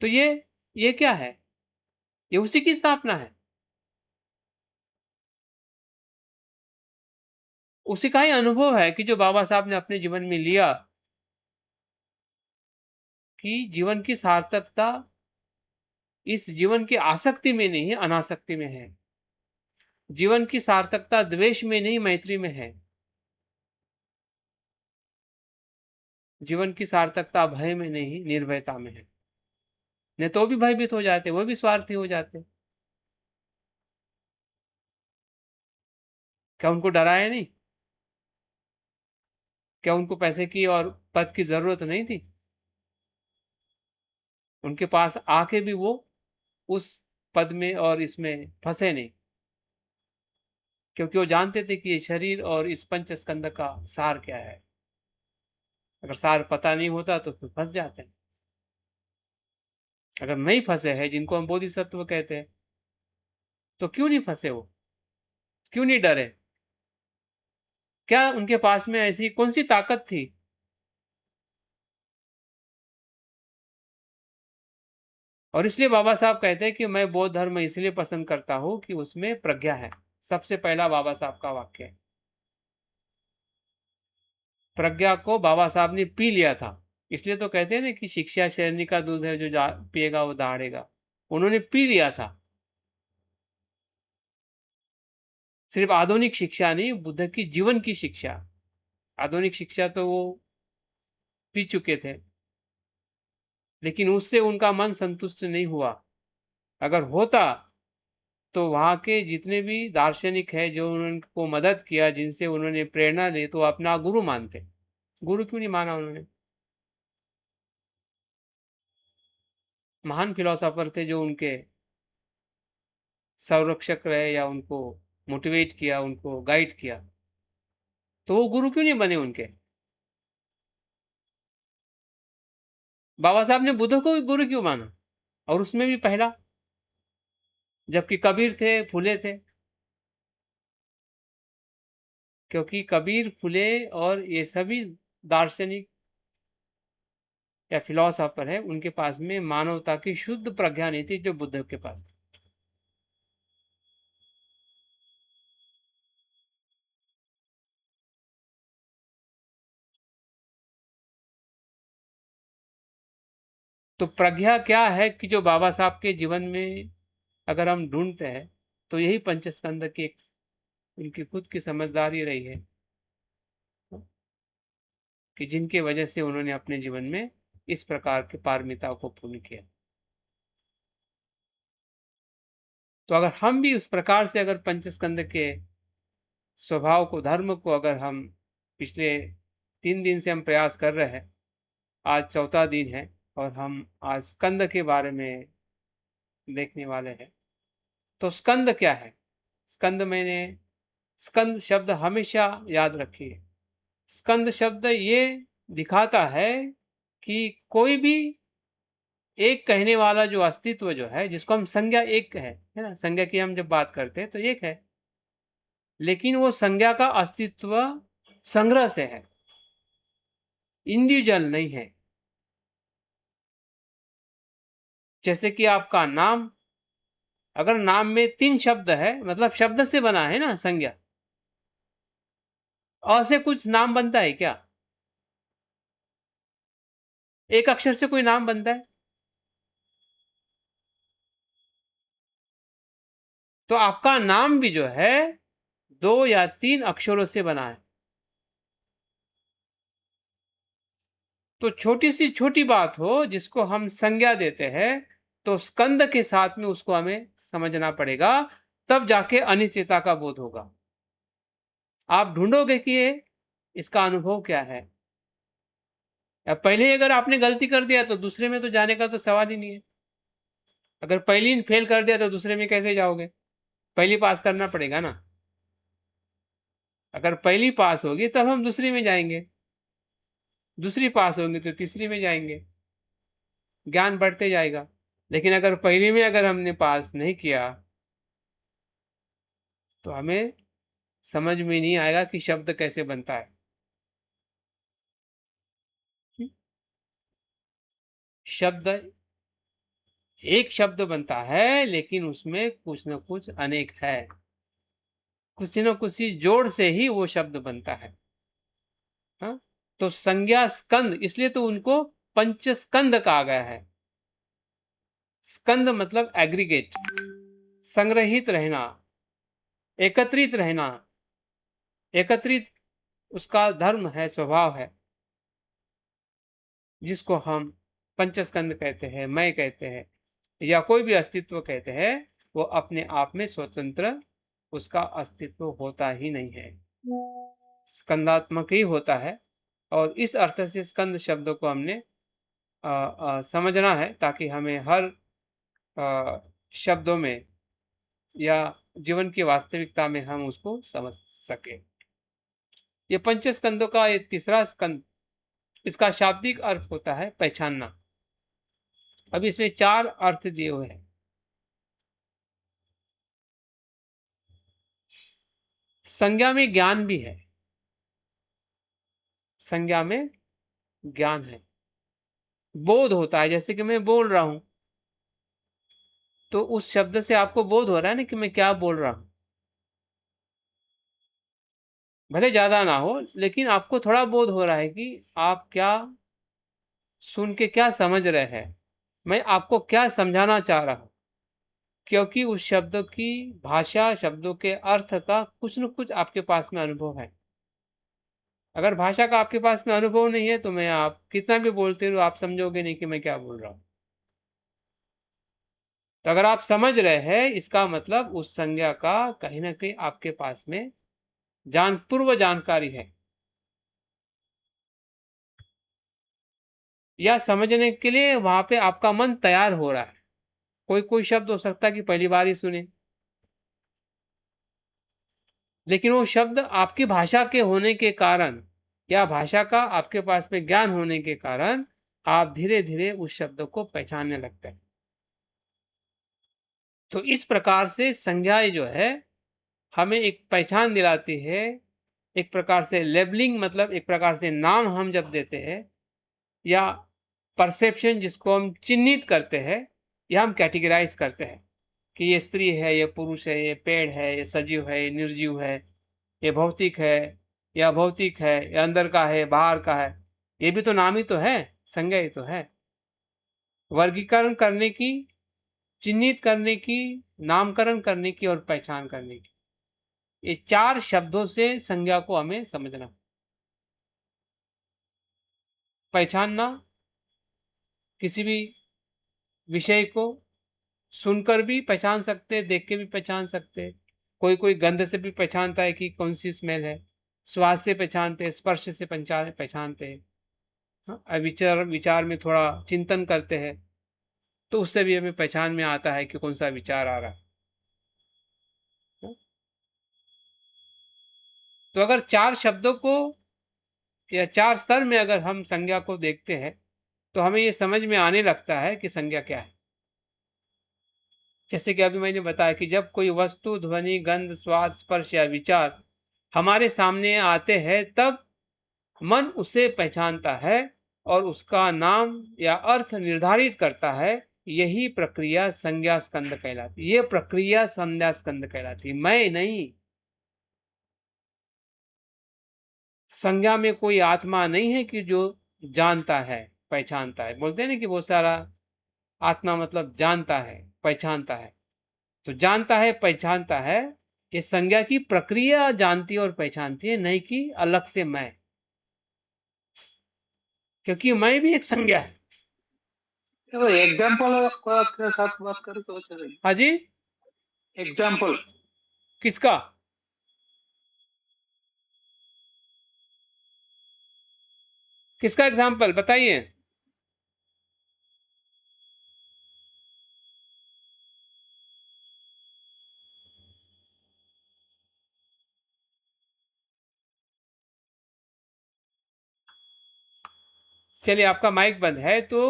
तो ये क्या है? ये उसी की स्थापना है, उसी का ही अनुभव है कि जो बाबा साहब ने अपने जीवन में लिया कि जीवन की सार्थकता इस जीवन की आसक्ति में नहीं, अनासक्ति में है। जीवन की सार्थकता द्वेष में नहीं, मैत्री में है। जीवन की सार्थकता भय में नहीं, निर्भयता में है। नहीं तो भी भयभीत हो जाते, वो भी स्वार्थी हो जाते। क्या उनको डराया नहीं? क्या उनको पैसे की और पद की जरूरत नहीं थी? उनके पास आके भी वो उस पद में और इसमें फंसे नहीं, क्योंकि वो जानते थे कि ये शरीर और इस पंच स्कंद का सार क्या है। अगर सार पता नहीं होता तो फिर फंस जाते हैं। अगर नहीं फंसे हैं, जिनको हम बोधिसत्व कहते हैं, तो क्यों नहीं फंसे? वो क्यों नहीं डरे? क्या उनके पास में ऐसी कौन सी ताकत थी? और इसलिए बाबा साहब कहते हैं कि मैं बौद्ध धर्म इसलिए पसंद करता हूं कि उसमें प्रज्ञा है। सबसे पहला बाबा साहब का वाक्य है। प्रज्ञा को बाबा साहब ने पी लिया था। इसलिए तो कहते हैं ना कि शिक्षा शेरनी का दूध है, जो पिएगा वो दहाड़ेगा। उन्होंने पी लिया था। सिर्फ आधुनिक शिक्षा नहीं, बुद्ध की जीवन की शिक्षा। आधुनिक शिक्षा तो वो पी चुके थे, लेकिन उससे उनका मन संतुष्ट नहीं हुआ। अगर होता तो वहां के जितने भी दार्शनिक है, जो उनको मदद किया, जिनसे उन्होंने प्रेरणा ली, तो अपना गुरु मानते। गुरु क्यों नहीं माना उन्होंने? महान फिलोसोफर थे जो उनके संरक्षक रहे या उनको मोटिवेट किया, उनको गाइड किया, तो वो गुरु क्यों नहीं बने उनके? बाबा साहब ने बुद्ध को गुरु क्यों माना, और उसमें भी पहला, जबकि कबीर थे, फुले थे? क्योंकि कबीर, फुले और ये सभी दार्शनिक या फिलोसोफर है, उनके पास में मानवता की शुद्ध प्रज्ञा नहीं थी जो बुद्ध के पास थी। तो प्रज्ञा क्या है कि जो बाबा साहब के जीवन में अगर हम ढूंढते हैं, तो यही पंचस्कंद की एक उनकी खुद की समझदारी रही है कि जिनके वजह से उन्होंने अपने जीवन में इस प्रकार के पारमिता को पूर्ण किया। तो अगर हम भी उस प्रकार से अगर पंचस्कंद के स्वभाव को, धर्म को अगर हम पिछले 3 दिन से हम प्रयास कर रहे हैं, आज चौथा दिन है और हम आज स्कंद के बारे में देखने वाले हैं। तो स्कंद क्या है? स्कंद शब्द हमेशा याद रखिए। स्कंद शब्द ये दिखाता है कि कोई भी एक कहने वाला जो अस्तित्व जो है, जिसको हम संज्ञा एक है ना, संज्ञा की हम जब बात करते हैं तो एक है, लेकिन वो संज्ञा का अस्तित्व संग्रह से है, इंडिविजुअल नहीं है। जैसे कि आपका नाम, अगर नाम में 3 शब्द है, मतलब शब्द से बना है ना संज्ञा, अ से कुछ नाम बनता है क्या? एक अक्षर से कोई नाम बनता है? तो आपका नाम भी जो है 2 या 3 अक्षरों से बना है। तो छोटी सी छोटी बात हो जिसको हम संज्ञा देते हैं, तो स्कंद के साथ में उसको हमें समझना पड़ेगा, तब जाके अनित्यता का बोध होगा। आप ढूंढोगे कि ये इसका अनुभव क्या है। या पहले ही अगर आपने गलती कर दिया तो दूसरे में तो जाने का तो सवाल ही नहीं है। अगर पहली ही फेल कर दिया तो दूसरे में कैसे जाओगे? पहली पास करना पड़ेगा ना। अगर पहली पास होगी तब हम दूसरी में जाएंगे, दूसरी पास होंगी तो तीसरी में जाएंगे, ज्ञान बढ़ते जाएगा। लेकिन अगर पहली में अगर हमने पास नहीं किया तो हमें समझ में नहीं आएगा कि शब्द कैसे बनता है। शब्द एक शब्द बनता है, लेकिन उसमें कुछ न कुछ अनेक है, कुछ न कुछ जोड़ से ही वो शब्द बनता है। हाँ? तो संज्ञा स्कंद, इसलिए तो उनको पंचस्कंद कहा गया है। स्कंद मतलब एग्रीगेट, संग्रहित रहना, एकत्रित रहना, एकत्रित उसका धर्म है, स्वभाव है, जिसको हम पंचस्कंद कहते हैं, मैं कहते हैं, या कोई भी अस्तित्व कहते हैं। वो अपने आप में स्वतंत्र उसका अस्तित्व होता ही नहीं है, स्कंदात्मक ही होता है। और इस अर्थ से स्कंद शब्द को हमने समझना है, ताकि हमें हर शब्दों में या जीवन की वास्तविकता में हम उसको समझ सके। ये पंचस्कंदों का ये तीसरा स्कंद, इसका शाब्दिक अर्थ होता है पहचानना। अब इसमें 4 अर्थ दिए हुए हैं। संज्ञा में ज्ञान भी है, संज्ञा में ज्ञान है, बोध होता है। जैसे कि मैं बोल रहा हूं, तो उस शब्द से आपको बोध हो रहा है ना कि मैं क्या बोल रहा हूं। भले ज्यादा ना हो, लेकिन आपको थोड़ा बोध हो रहा है कि आप क्या सुन के क्या समझ रहे हैं, मैं आपको क्या समझाना चाह रहा हूं। क्योंकि उस शब्द की भाषा, शब्दों के अर्थ का कुछ न कुछ आपके पास में अनुभव है। अगर भाषा का आपके पास में अनुभव नहीं है तो मैं आप कितना भी बोलते रहो, आप समझोगे नहीं कि मैं क्या बोल रहा हूं। तो अगर आप समझ रहे हैं, इसका मतलब उस संज्ञा का कहीं ना कहीं आपके पास में पूर्व जानकारी है, या समझने के लिए वहां पे आपका मन तैयार हो रहा है। कोई कोई शब्द हो सकता है कि पहली बार ही सुने, लेकिन वो शब्द आपकी भाषा के होने के कारण, या भाषा का आपके पास में ज्ञान होने के कारण, आप धीरे धीरे उस शब्द को पहचानने लगते हैं। तो इस प्रकार से संज्ञाएं जो है हमें एक पहचान दिलाती है, एक प्रकार से लेबलिंग, मतलब एक प्रकार से नाम हम जब देते हैं, या परसेप्शन जिसको हम चिन्हित करते हैं, या हम कैटेगराइज करते हैं कि ये स्त्री है, ये पुरुष है, ये पेड़ है, ये सजीव है, ये निर्जीव है, ये भौतिक है या भौतिक है, ये अंदर का है, बाहर का है, ये भी तो नाम ही तो है, संज्ञा ही तो है। वर्गीकरण करने की, चिन्हित करने की, नामकरण करने की और पहचान करने की, ये 4 शब्दों से संज्ञा को हमें समझना। पहचानना, किसी भी विषय को सुनकर भी पहचान सकते, देख के भी पहचान सकते, कोई कोई गंध से भी पहचानता है कि कौन सी स्मेल है, स्वाद से पहचानते हैं, स्पर्श से पहचानते हैं। हाँ, विचार विचार में थोड़ा चिंतन करते हैं तो उससे भी हमें पहचान में आता है कि कौन सा विचार आ रहा है। तो अगर 4 शब्दों को या 4 स्तर में अगर हम संज्ञा को देखते हैं तो हमें ये समझ में आने लगता है कि संज्ञा क्या है। जैसे कि अभी मैंने बताया कि जब कोई वस्तु, ध्वनि, गंध, स्वाद, स्पर्श या विचार हमारे सामने आते हैं तब मन उसे पहचानता है और उसका नाम या अर्थ निर्धारित करता है। यही प्रक्रिया संज्ञा स्कंद कहलाती है। ये प्रक्रिया संज्ञा स्कंद कहलाती है, मैं नहीं। संज्ञा में कोई आत्मा नहीं है कि जो जानता है, पहचानता है। बोलते हैं ना कि बहुत सारा आत्मा मतलब जानता है, पहचानता है। तो जानता है, पहचानता है, ये संज्ञा की प्रक्रिया जानती है और पहचानती है, नहीं कि अलग से मैं। क्योंकि मैं भी एक संज्ञा है। तो एग्जाम्पल के साथ बात करें तो चलेगी। हाँ जी, एग्जाम्पल किसका? किसका एग्जाम्पल बताइए। चलिए, आपका माइक बंद है तो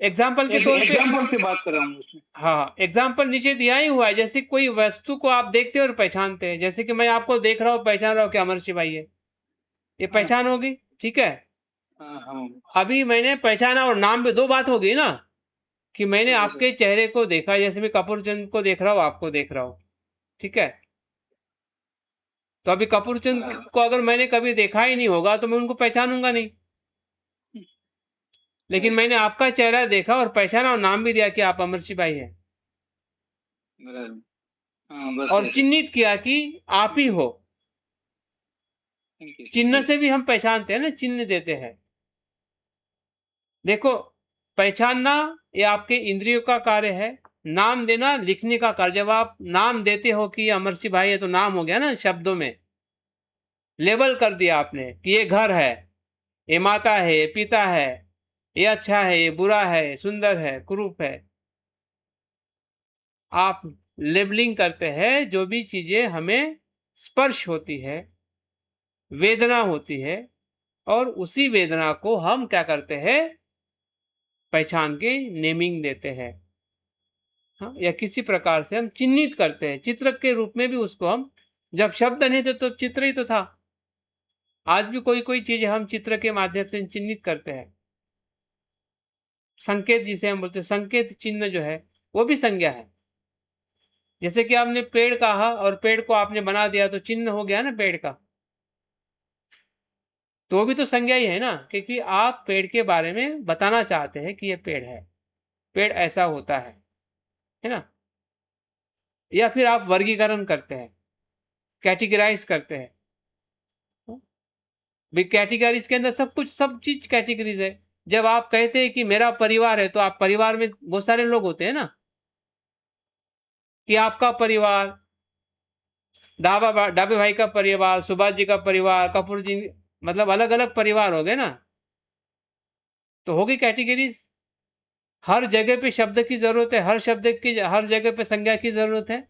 एग्जाम्पल के तौर पे, एग्जाम्पल की बात कर रहा हूँ उसमें। हाँ, एग्जाम्पल नीचे दिया ही हुआ है। जैसे कोई वस्तु को आप देखते हो और पहचानते हैं, जैसे कि मैं आपको देख रहा हूँ, पहचान रहा हूँ कि अमर सिंह भाई है, ये पहचान होगी, ठीक है। अभी मैंने पहचाना और नाम भी, 2 बात हो गई ना, कि मैंने आपके चेहरे को देखा, जैसे मैं कपूर चंद को देख रहा हूँ, आपको देख रहा हूँ, ठीक है। तो अभी कपूर चंद को अगर मैंने कभी देखा ही नहीं होगा तो मैं उनको पहचानूंगा नहीं। लेकिन मैंने आपका चेहरा देखा और पहचाना और नाम भी दिया कि आप अमर सिंह भाई हैं, और चिन्हित किया कि आप ही हो। चिन्ह से भी हम पहचानते हैं ना, चिन्ह देते हैं। देखो, पहचानना ये आपके इंद्रियों का कार्य है, नाम देना लिखने का कार्य। जब आप नाम देते हो कि अमर सिंह भाई है तो नाम हो गया ना, शब्दों में लेबल कर दिया आपने कि ये घर है, ये माता है, ये पिता है, ये अच्छा है, ये बुरा है, सुंदर है, कुरूप है। आप लेबलिंग करते हैं जो भी चीजें हमें स्पर्श होती है, वेदना होती है, और उसी वेदना को हम क्या करते हैं, पहचान के नेमिंग देते हैं। हाँ, या किसी प्रकार से हम चिन्हित करते हैं, चित्र के रूप में भी उसको हम, जब शब्द नहीं थे तो चित्र ही तो था। आज भी कोई कोई चीज हम चित्र के माध्यम से चिन्हित करते हैं। संकेत जिसे हम बोलते हैं, संकेत चिन्ह जो है वो भी संज्ञा है। जैसे कि आपने पेड़ कहा और पेड़ को आपने बना दिया तो चिन्ह हो गया ना पेड़ का, तो वो भी तो संज्ञा ही है ना, क्योंकि आप पेड़ के बारे में बताना चाहते हैं कि ये पेड़ है, पेड़ ऐसा होता है ना। या फिर आप वर्गीकरण करते हैं, कैटेगराइज करते हैं। कैटेगरीज के अंदर सब कुछ, सब चीज कैटेगरीज है। जब आप कहते हैं कि मेरा परिवार है तो आप परिवार में बहुत सारे लोग होते हैं ना, कि आपका परिवार, डाबे भाई का परिवार, सुभाष जी का परिवार, कपूर जी, मतलब अलग अलग परिवार हो गए ना, तो होगी कैटेगरीज। हर जगह पे शब्द की जरूरत है, हर शब्द की, हर जगह पे संज्ञा की जरूरत है।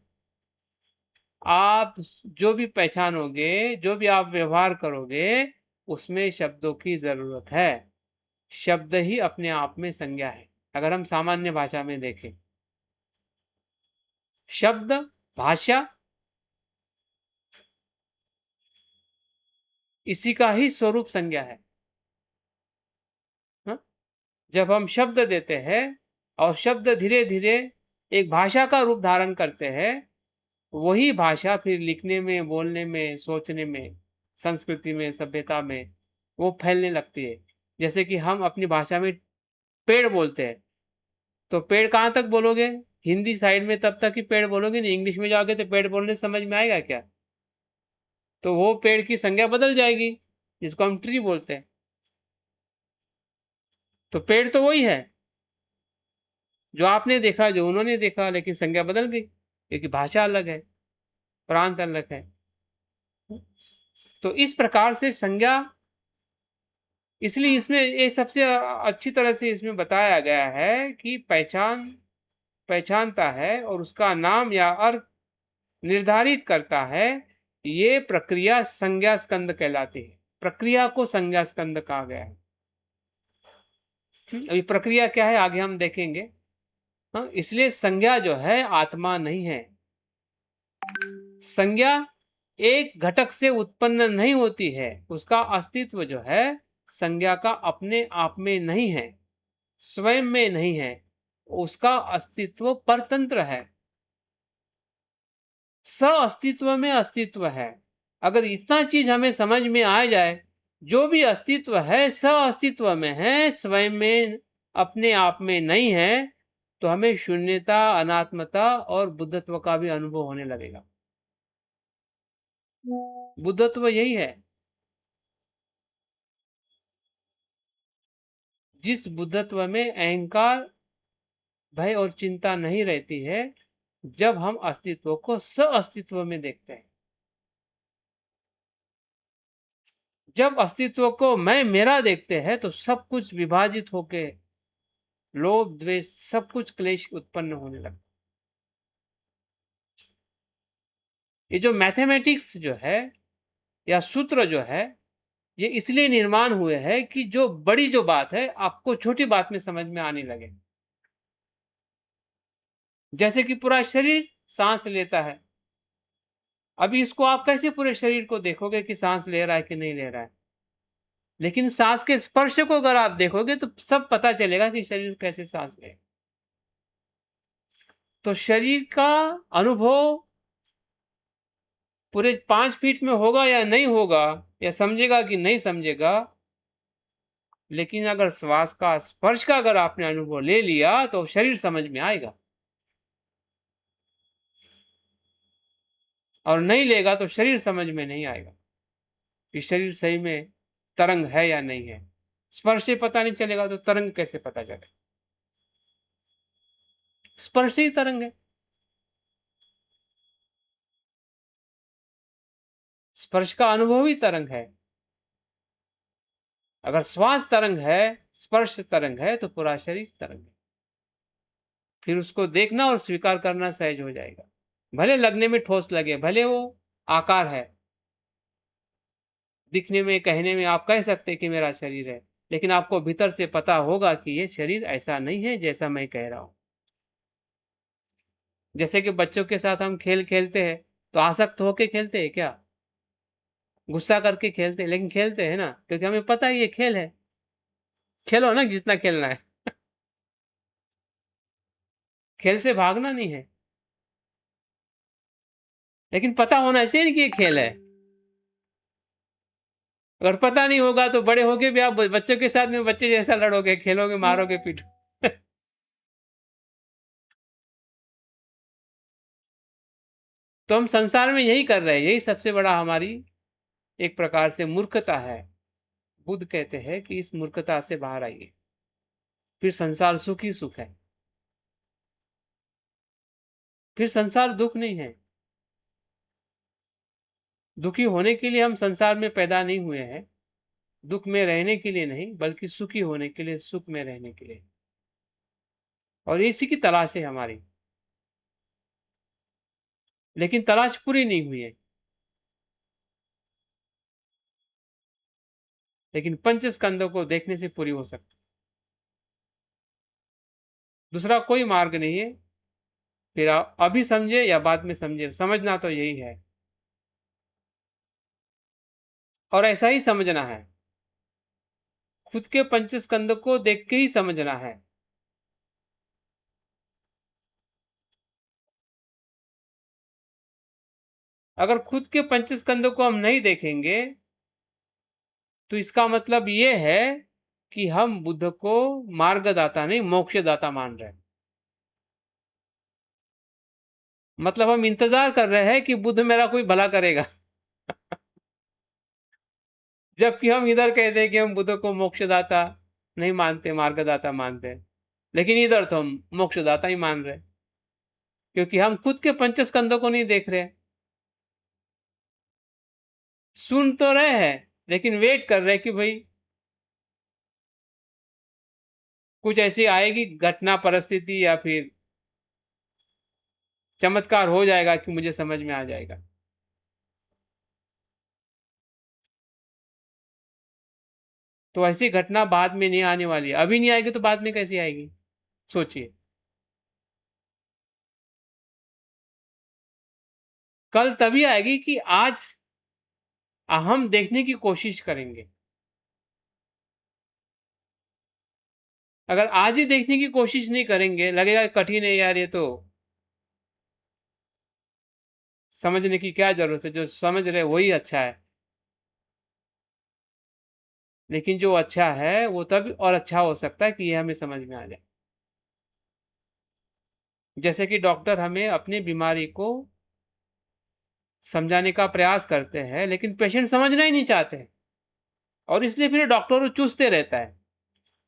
आप जो भी पहचानोगे, जो भी आप व्यवहार करोगे, उसमें शब्दों की जरूरत है। शब्द ही अपने आप में संज्ञा है। अगर हम सामान्य भाषा में देखें, शब्द, भाषा, इसी का ही स्वरूप संज्ञा है। हा? जब हम शब्द देते हैं और शब्द धीरे धीरे एक भाषा का रूप धारण करते हैं, वही भाषा फिर लिखने में, बोलने में, सोचने में, संस्कृति में, सभ्यता में वो फैलने लगती है। जैसे कि हम अपनी भाषा में पेड़ बोलते हैं, तो पेड़ कहाँ तक बोलोगे, हिंदी साइड में तब तक ही पेड़ बोलोगे नहीं, इंग्लिश में जाओगे तो पेड़ बोलने समझ में आएगा क्या? तो वो पेड़ की संज्ञा बदल जाएगी, जिसको हम ट्री बोलते हैं। तो पेड़ तो वही है जो आपने देखा, जो उन्होंने देखा, लेकिन संज्ञा बदल गई क्योंकि भाषा अलग है। प्राण तलक है। तो इस प्रकार से संज्ञा, इसलिए इसमें ये सबसे अच्छी तरह से इसमें बताया गया है कि पहचानता है और उसका नाम या अर्थ निर्धारित करता है। ये प्रक्रिया संज्ञा स्कंद कहलाती है। प्रक्रिया को संज्ञा स्कंद कहा गया है। अभी प्रक्रिया क्या है आगे हम देखेंगे। हाँ, इसलिए संज्ञा जो है आत्मा नहीं है। संज्ञा एक घटक से उत्पन्न नहीं होती है। उसका अस्तित्व जो है संज्ञा का अपने आप में नहीं है, स्वयं में नहीं है। उसका अस्तित्व परतंत्र है, अस्तित्व में अस्तित्व है। अगर इतना चीज हमें समझ में आ जाए, जो भी अस्तित्व है अस्तित्व में है, स्वयं में अपने आप में नहीं है, तो हमें शून्यता, अनात्मता और बुद्धत्व का भी अनुभव होने लगेगा। बुद्धत्व यही है। जिस बुद्धत्व में अहंकार, भय और चिंता नहीं रहती है, जब हम अस्तित्व को अस्तित्व में देखते हैं। जब अस्तित्व को मैं मेरा देखते हैं तो सब कुछ विभाजित होके लोभ, द्वेष, सब कुछ क्लेश उत्पन्न होने लगता। ये जो मैथमेटिक्स जो है या सूत्र जो है, ये इसलिए निर्माण हुए हैं कि जो बड़ी जो बात है आपको छोटी बात में समझ में आने लगे। जैसे कि पूरा शरीर सांस लेता है। अभी इसको आप कैसे पूरे शरीर को देखोगे कि सांस ले रहा है कि नहीं ले रहा है, लेकिन सांस के स्पर्श को अगर आप देखोगे तो सब पता चलेगा कि शरीर कैसे सांस ले। तो शरीर का अनुभव पूरे 5 फीट में होगा या नहीं होगा, या समझेगा कि नहीं समझेगा, लेकिन अगर श्वास का स्पर्श का अगर आपने अनुभव ले लिया तो शरीर समझ में आएगा, और नहीं लेगा तो शरीर समझ में नहीं आएगा कि शरीर सही में तरंग है या नहीं है। स्पर्श से पता नहीं चलेगा तो तरंग कैसे पता चलेगा? स्पर्श ही तरंग है। स्पर्श का अनुभव ही तरंग है। अगर श्वास तरंग है, स्पर्श तरंग है, तो पूरा शरीर तरंग है। फिर उसको देखना और स्वीकार करना सहज हो जाएगा। भले लगने में ठोस लगे, भले वो आकार है, दिखने में, कहने में आप कह सकते कि मेरा शरीर है, लेकिन आपको भीतर से पता होगा कि ये शरीर ऐसा नहीं है जैसा मैं कह रहा हूं। जैसे कि बच्चों के साथ हम खेल खेलते हैं तो आसक्त होके खेलते हैं क्या? गुस्सा करके खेलते हैं, लेकिन खेलते हैं ना, क्योंकि हमें पता है ये खेल है। खेलो ना जितना खेलना है। खेल से भागना नहीं है, लेकिन पता होना चाहिए कि ये खेल है। अगर पता नहीं होगा तो बड़े होके भी आप बच्चों के साथ में बच्चे जैसा लड़ोगे, खेलोगे, मारोगे, पीटोगे। तो हम संसार में यही कर रहे हैं। यही सबसे बड़ा हमारी एक प्रकार से मूर्खता है। बुद्ध कहते हैं कि इस मूर्खता से बाहर आइए, फिर संसार सुख ही सुख है, फिर संसार दुख नहीं है। दुखी होने के लिए हम संसार में पैदा नहीं हुए हैं, दुख में रहने के लिए नहीं, बल्कि सुखी होने के लिए, सुख में रहने के लिए। और इसी की तलाश है हमारी, लेकिन तलाश पूरी नहीं हुई है। लेकिन पंच स्कंदों को देखने से पूरी हो सकती। दूसरा कोई मार्ग नहीं है। फिर आप अभी समझे या बाद में समझे, समझना तो यही है, और ऐसा ही समझना है। खुद के पंच स्कंद को देख के ही समझना है। अगर खुद के पंच स्कंद को हम नहीं देखेंगे तो इसका मतलब ये है कि हम बुद्ध को मार्गदाता नहीं, मोक्षदाता मान रहे हैं। मतलब हम इंतजार कर रहे हैं कि बुद्ध मेरा कोई भला करेगा। जबकि हम इधर कहते हैं कि हम बुद्ध को मोक्षदाता नहीं मानते, मार्गदाता मानते हैं, लेकिन इधर तो हम मोक्षदाता ही मान रहे हैं, क्योंकि हम खुद के पंचस्कंदों को नहीं देख रहे। सुन तो रहे हैं लेकिन वेट कर रहे कि भाई कुछ ऐसी आएगी घटना परिस्थिति या फिर चमत्कार हो जाएगा कि मुझे समझ में आ जाएगा। तो ऐसी घटना बाद में नहीं आने वाली है। अभी नहीं आएगी तो बाद में कैसी आएगी, सोचिए। कल तभी आएगी कि आज हम देखने की कोशिश करेंगे। अगर आज ही देखने की कोशिश नहीं करेंगे, लगेगा कठिन है यार, ये तो समझने की क्या जरूरत है, जो समझ रहे वही अच्छा है। लेकिन जो अच्छा है वो तब और अच्छा हो सकता है कि ये हमें समझ में आ जाए। जैसे कि डॉक्टर हमें अपनी बीमारी को समझाने का प्रयास करते हैं लेकिन पेशेंट समझना ही नहीं चाहते हैं, और इसलिए फिर डॉक्टर को चूसते रहता है,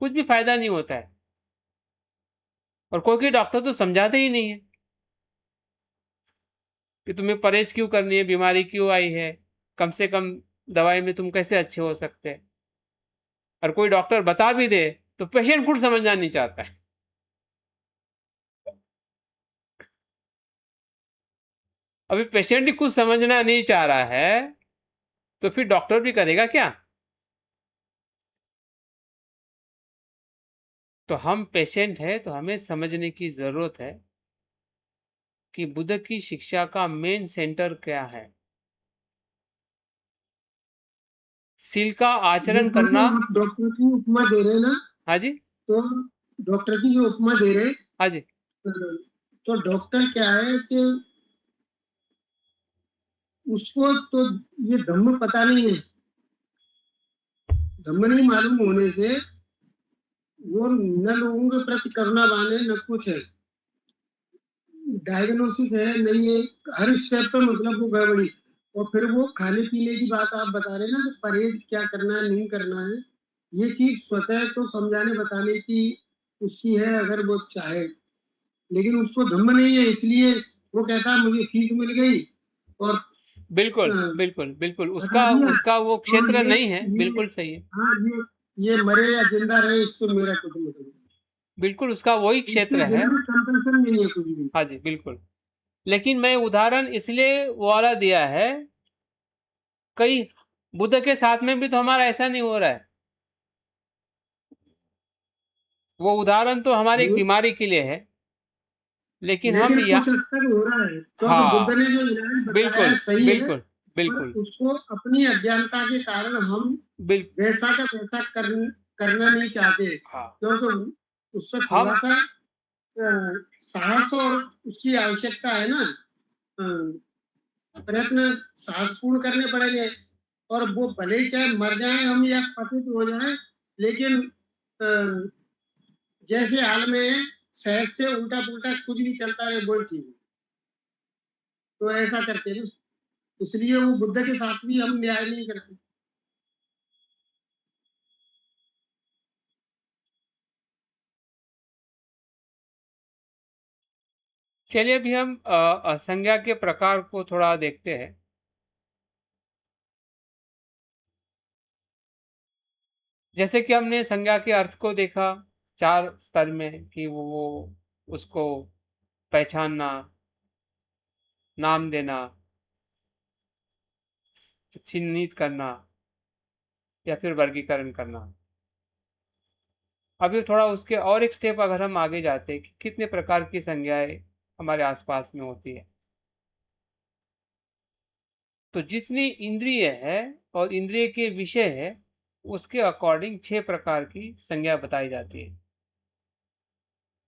कुछ भी फायदा नहीं होता है। और कोई डॉक्टर तो समझाते ही नहीं है कि तुम्हें परहेज क्यों करनी है, बीमारी क्यों आई है, कम से कम दवाई में तुम कैसे अच्छे हो सकते हैं। और कोई डॉक्टर बता भी दे तो पेशेंट खुद समझना नहीं चाहता है। अभी पेशेंट ही खुद समझना नहीं चाह रहा है तो फिर डॉक्टर भी करेगा क्या। तो हम पेशेंट है तो हमें समझने की जरूरत है कि बुद्ध की शिक्षा का मेन सेंटर क्या है। सील का आचरण बिल्कुल करना। आप डॉक्टर की उपमा दे रहे हैं ना, हाँ जी, तो डॉक्टर की जो उपमा दे रहे हैं, हाँ जी, तो डॉक्टर क्या है कि उसको तो ये धम्म पता नहीं है, धम्म नहीं मालूम होने से वो न लोगों के प्रति करुणावान है न कुछ है, डायग्नोसिस है नहीं है, हर स्टेप पे मतलब वो गड़बड़ी। और फिर वो खाने पीने की बात आप बता रहे हैं ना, कि परहेज क्या करना है नहीं करना है, ये चीज स्वतः तो समझाने बताने की उसकी है अगर वो चाहे, लेकिन उसको धम्म नहीं है, इसलिए वो कहता है मुझे फीस मिल गई और बिल्कुल अ, बिल्कुल बिल्कुल, बता उसका दिया उसका वो और क्षेत्र ये नहीं है, ये बिल्कुल सही है। हाँ ये मरे या जिंदा रहे इससे मेरा कुछ मतलब नहीं, बिल्कुल उसका वही इसके क्षेत्र है। बिना कंपल्सन नहीं है कुछ भी। हाँ जी, बिल्कुल। लेकिन मैं उदाहरण इसलिए वो वाला दिया है, कई बुद्ध के साथ में भी तो हमारा ऐसा नहीं हो रहा है। वो उदाहरण तो हमारी एक ये- बीमारी के लिए है, लेकिन हम लेकिन या कुछ हद तक हो रहा है, क्योंकि बुद्ध हाँ, ने जो इलाज बताया बिल्कुल सही है, बिल्कुल पर बिल्कुल उसको अपनी अज्ञानता के कारण हम बिल वैसा का वैसा करना नहीं चाहते, हाँ, क्योंकि उससे हम थोड़ा सा साहस और उसकी आवश्यकता है ना, प्रयत्न साहसपूर्ण करने पड़ेंगे। और वो भले ही चाहे मर जाए हम या पतित हो जाए, लेकिन अ, जैसे हाल में शहर से उल्टा पुल्टा कुछ भी चलता रहे वो ठीक है, तो ऐसा करते ना, इसलिए वो बुद्ध के साथ भी हम न्याय नहीं करते। चलिए अभी हम संज्ञा के प्रकार को थोड़ा देखते हैं। जैसे कि हमने संज्ञा के अर्थ को देखा 4 स्तर में, कि वो उसको पहचानना, नाम देना, चिन्हित करना या फिर वर्गीकरण करना। अभी थोड़ा उसके और एक स्टेप अगर हम आगे जाते हैं कि कितने प्रकार की संज्ञाएं हमारे आसपास में होती है, तो जितनी इंद्रिय है और इंद्रिय के विषय है उसके अकॉर्डिंग 6 प्रकार की संज्ञा बताई जाती है।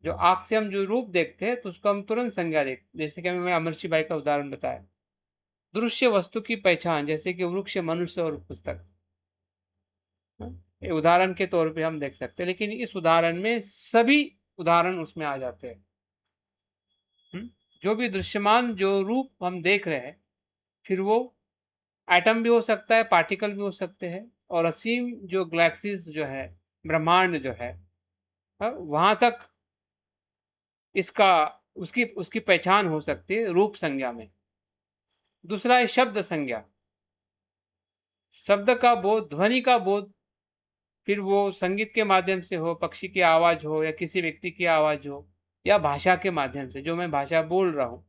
जो आंख से हम जो रूप देखते हैं तो उसको हम तुरंत संज्ञा देखते, जैसे कि मैं अमरशी भाई का उदाहरण बताया। दृश्य वस्तु की पहचान, जैसे कि वृक्ष, मनुष्य और पुस्तक, ये उदाहरण के तौर पे हम देख सकते हैं, लेकिन इस उदाहरण में सभी उदाहरण उसमें आ जाते हैं। जो भी दृश्यमान जो रूप हम देख रहे हैं, फिर वो एटम भी हो सकता है, पार्टिकल भी हो सकते हैं, और असीम जो गैलेक्सीज जो है, ब्रह्मांड जो है, वहां तक इसका उसकी उसकी पहचान हो सकती है रूप संज्ञा में। दूसरा है शब्द संज्ञा। शब्द का बोध, ध्वनि का बोध, फिर वो संगीत के माध्यम से हो, पक्षी की आवाज हो, या किसी व्यक्ति की आवाज हो, या भाषा के माध्यम से, जो मैं भाषा बोल रहा हूँ,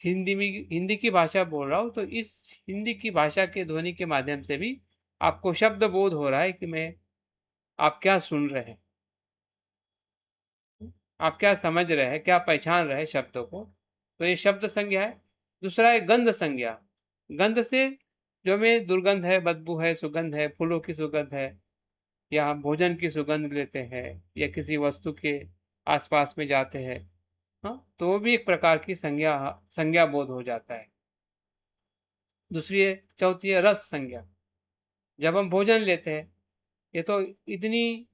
हिंदी की भाषा बोल रहा हूँ, तो इस हिंदी की भाषा के ध्वनि के माध्यम से भी आपको शब्द बोध हो रहा है कि आप क्या सुन रहे हैं, आप क्या समझ रहे हैं, क्या पहचान रहे हैं शब्दों को। तो ये शब्द संज्ञा है। दूसरा है गंध संज्ञा। गंध से जो हमें दुर्गंध है, बदबू है, सुगंध है, फूलों की सुगंध है, या हम भोजन की सुगंध लेते हैं, या किसी वस्तु के आसपास में जाते हैं, हाँ, तो वो भी एक प्रकार की संज्ञा बोध हो जाता है। दूसरी है, चौथी है रस संज्ञा। जब हम भोजन लेते हैं, ये तो इतनी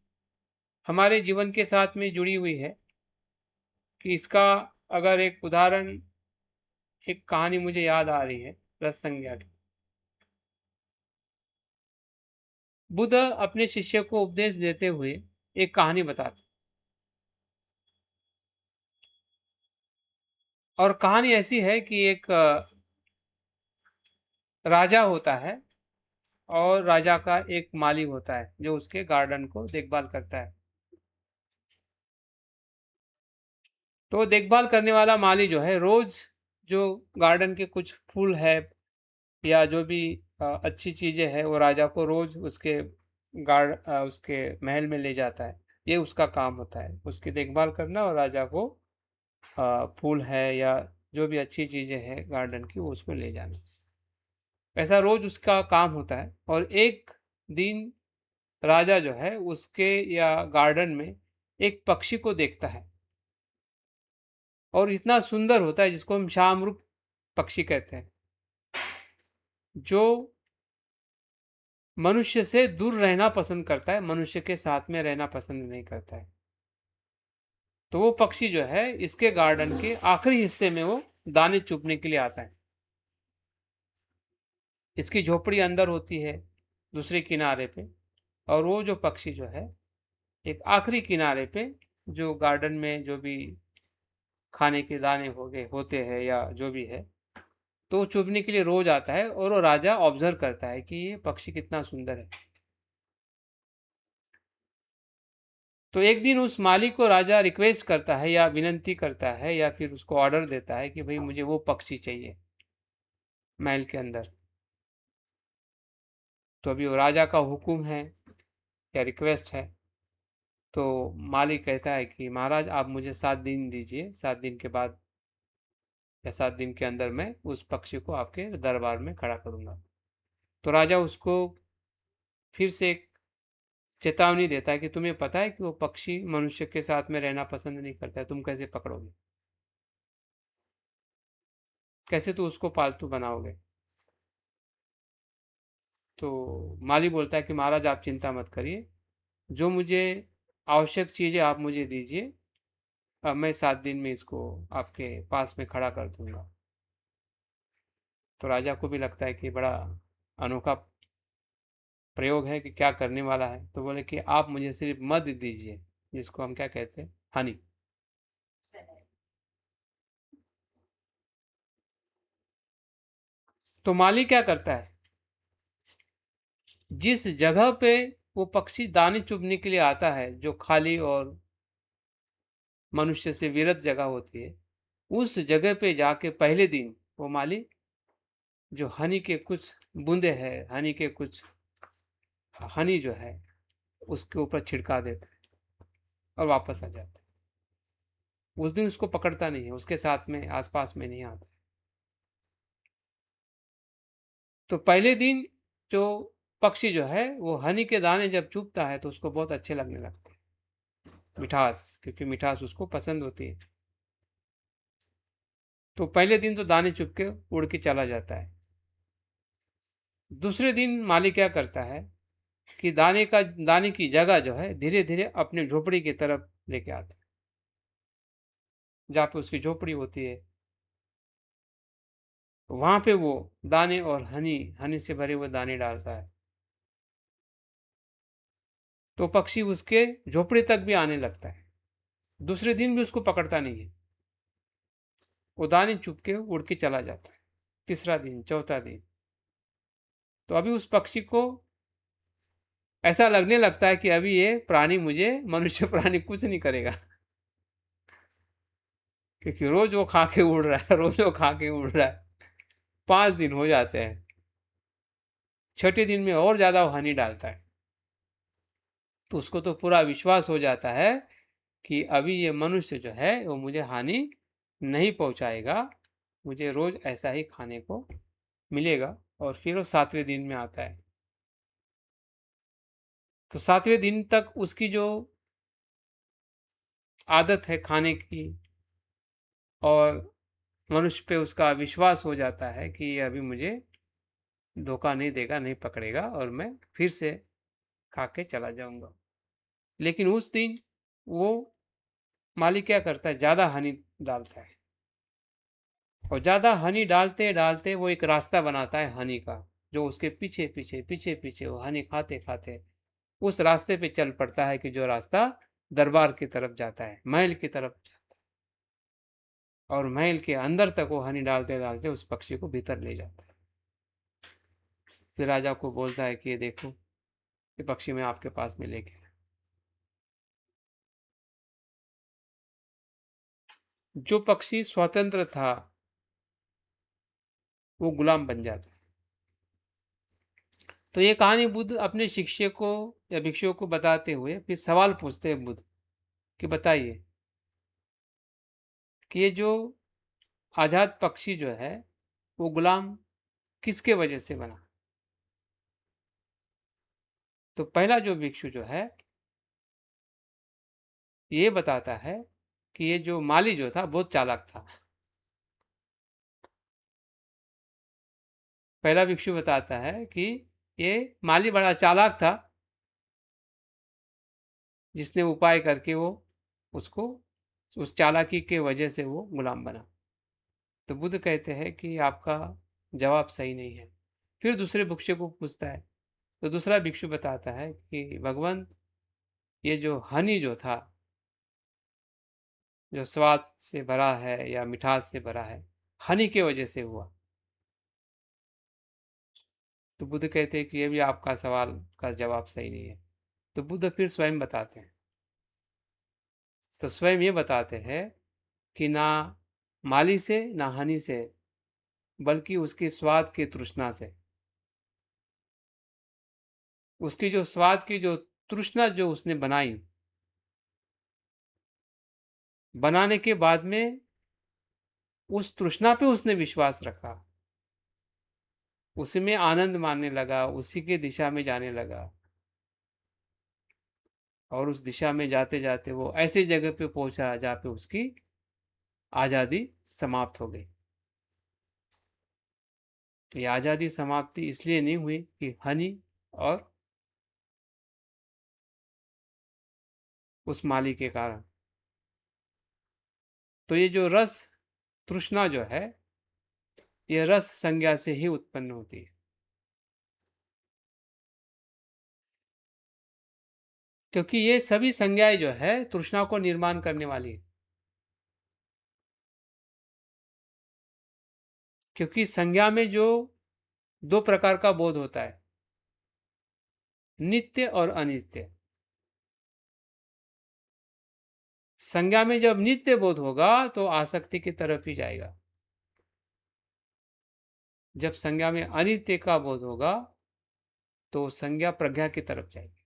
हमारे जीवन के साथ में जुड़ी हुई है कि इसका अगर एक उदाहरण, एक कहानी मुझे याद आ रही है रस संज्ञा की। बुद्ध अपने शिष्य को उपदेश देते हुए एक कहानी बताते, और कहानी ऐसी है कि एक राजा होता है, और राजा का एक माली होता है जो उसके गार्डन को देखभाल करता है। तो देखभाल करने वाला माली जो है, रोज जो गार्डन के कुछ फूल है या जो भी अच्छी चीजें हैं, वो राजा को रोज उसके महल में ले जाता है। ये उसका काम होता है, उसकी देखभाल करना, और राजा को फूल है या जो भी अच्छी चीजें हैं गार्डन की, वो उसको ले जाना। ऐसा रोज उसका काम होता है। और एक दिन राजा जो है उसके या गार्डन में एक पक्षी को देखता है, और इतना सुंदर होता है, जिसको हम शाहमृग पक्षी कहते हैं, जो मनुष्य से दूर रहना पसंद करता है, मनुष्य के साथ में रहना पसंद नहीं करता है। तो वो पक्षी जो है इसके गार्डन के आखिरी हिस्से में वो दाने चुगने के लिए आता है। इसकी झोपड़ी अंदर होती है दूसरे किनारे पे, और वो जो पक्षी जो है एक आखिरी किनारे पे, जो गार्डन में जो भी खाने के दाने होते हैं या जो भी है, तो वो चुभने के लिए रोज आता है, और वो राजा ऑब्जर्व करता है कि ये पक्षी कितना सुंदर है। तो एक दिन उस मालिक को राजा रिक्वेस्ट करता है, या विनंती करता है, या फिर उसको ऑर्डर देता है कि भाई मुझे वो पक्षी चाहिए महल के अंदर। तो अभी वो राजा का हुक्म है या रिक्वेस्ट है। तो मालिक कहता है कि महाराज आप मुझे 7 दिन दीजिए, 7 दिन के बाद या 7 दिन के अंदर मैं उस पक्षी को आपके दरबार में खड़ा करूंगा। तो राजा उसको फिर से एक चेतावनी देता है कि तुम्हें पता है कि वो पक्षी मनुष्य के साथ में रहना पसंद नहीं करता है, तुम कैसे पकड़ोगे, कैसे तो उसको पालतू बनाओगे। तो माली बोलता है कि महाराज आप चिंता मत करिए, जो मुझे आवश्यक चीज़ें आप मुझे दीजिए, अब मैं 7 दिन में इसको आपके पास में खड़ा कर दूंगा। तो राजा को भी लगता है कि बड़ा अनोखा प्रयोग है कि क्या करने वाला है। तो बोले कि आप मुझे सिर्फ मध दीजिए, जिसको हम क्या कहते हैं, हनी। तो माली क्या करता है, जिस जगह पे वो पक्षी दाने चुभने के लिए आता है, जो खाली और मनुष्य से विरत जगह होती है, उस जगह पे जाके पहले दिन वो माली जो हनी के कुछ बूंदे हैं, हनी जो है उसके ऊपर छिड़का देता है और वापस आ जाता है। उस दिन उसको पकड़ता नहीं है, उसके साथ में आसपास में नहीं आता। तो पहले दिन जो पक्षी जो है वो हनी के दाने जब चुभता है तो उसको बहुत अच्छे लगने लगते हैं, मिठास, क्योंकि मिठास उसको पसंद होती है। तो पहले दिन तो दाने चुभ के उड़ के चला जाता है। दूसरे दिन माली क्या करता है कि दाने की जगह जो है धीरे धीरे अपनी झोपड़ी की तरफ लेके आता है, जहाँ पे उसकी झोपड़ी होती है। वहां पे वो दाने और हनी से भरे हुए दाने डालता है। तो पक्षी उसके झोपड़ी तक भी आने लगता है। दूसरे दिन भी उसको पकड़ता नहीं है, वो दाने चुप के उड़ के चला जाता है। तीसरा दिन, चौथा दिन, तो अभी उस पक्षी को ऐसा लगने लगता है कि अभी ये प्राणी मुझे, मनुष्य प्राणी कुछ नहीं करेगा, क्योंकि रोज वो खा के उड़ रहा है, रोज वो खा के उड़ रहा है। 5 दिन हो जाते हैं, छठे दिन में और ज्यादा वो हनी डालता है। तो उसको तो पूरा विश्वास हो जाता है कि अभी ये मनुष्य जो है वो मुझे हानि नहीं पहुंचाएगा, मुझे रोज ऐसा ही खाने को मिलेगा। और फिर वो 7वें दिन में आता है। तो 7वें दिन तक उसकी जो आदत है खाने की, और मनुष्य पे उसका विश्वास हो जाता है कि ये अभी मुझे धोखा नहीं देगा, नहीं पकड़ेगा, और मैं फिर से खा के चला जाऊंगा। लेकिन उस दिन वो मालिक क्या करता है, ज्यादा हनी डालता है, और ज्यादा हनी डालते डालते वो एक रास्ता बनाता है हनी का, जो उसके पीछे पीछे पीछे पीछे वो हनी खाते खाते उस रास्ते पे चल पड़ता है, कि जो रास्ता दरबार की तरफ जाता है, महल की तरफ जाता है। और महल के अंदर तक वो हनी डालते डालते उस पक्षी को भीतर ले जाता है। फिर राजा को बोलता है कि ये देखो, ये पक्षी मैं आपके पास में लेके आया। जो पक्षी स्वतंत्र था वो गुलाम बन जाता है। तो ये कहानी बुद्ध अपने शिष्य को या भिक्षुओं को बताते हुए फिर सवाल पूछते हैं बुद्ध, कि बताइए कि ये जो आजाद पक्षी जो है वो गुलाम किसके वजह से बना। तो पहला जो भिक्षु जो है ये बताता है कि ये जो माली जो था बहुत चालाक था। पहला भिक्षु बताता है कि ये माली बड़ा चालाक था, जिसने उपाय करके वो उसको, उस चालाकी के वजह से वो गुलाम बना। तो बुद्ध कहते हैं कि आपका जवाब सही नहीं है। फिर दूसरे भिक्षु को पूछता है, तो दूसरा भिक्षु बताता है कि भगवंत, ये जो हनी जो था, जो स्वाद से भरा है या मिठास से भरा है, हनी के वजह से हुआ। तो बुद्ध कहते हैं कि ये भी आपका सवाल का जवाब सही नहीं है। तो बुद्ध फिर स्वयं बताते हैं। तो स्वयं ये बताते हैं कि ना माली से ना हनी से, बल्कि उसकी स्वाद की तृष्णा से, उसकी जो स्वाद की जो तृष्णा जो उसने बनाई, बनाने के बाद में उस तृष्णा पे उसने विश्वास रखा, उसी में आनंद मानने लगा, उसी के दिशा में जाने लगा। और उस दिशा में जाते जाते वो ऐसी जगह पे पहुंचा जहाँ पे उसकी आज़ादी समाप्त हो गई। ये आज़ादी समाप्ति इसलिए नहीं हुई कि हनी और उस माली के कारण। तो ये जो रस तृष्णा जो है, ये रस संज्ञा से ही उत्पन्न होती है। क्योंकि ये सभी संज्ञाएं जो है तृष्णा को निर्माण करने वाली है। क्योंकि संज्ञा में जो 2 प्रकार का बोध होता है, नित्य और अनित्य। संज्ञा में जब नित्य बोध होगा तो आसक्ति की तरफ ही जाएगा। जब संज्ञा में अनित्य का बोध होगा तो संज्ञा प्रज्ञा की तरफ जाएगी।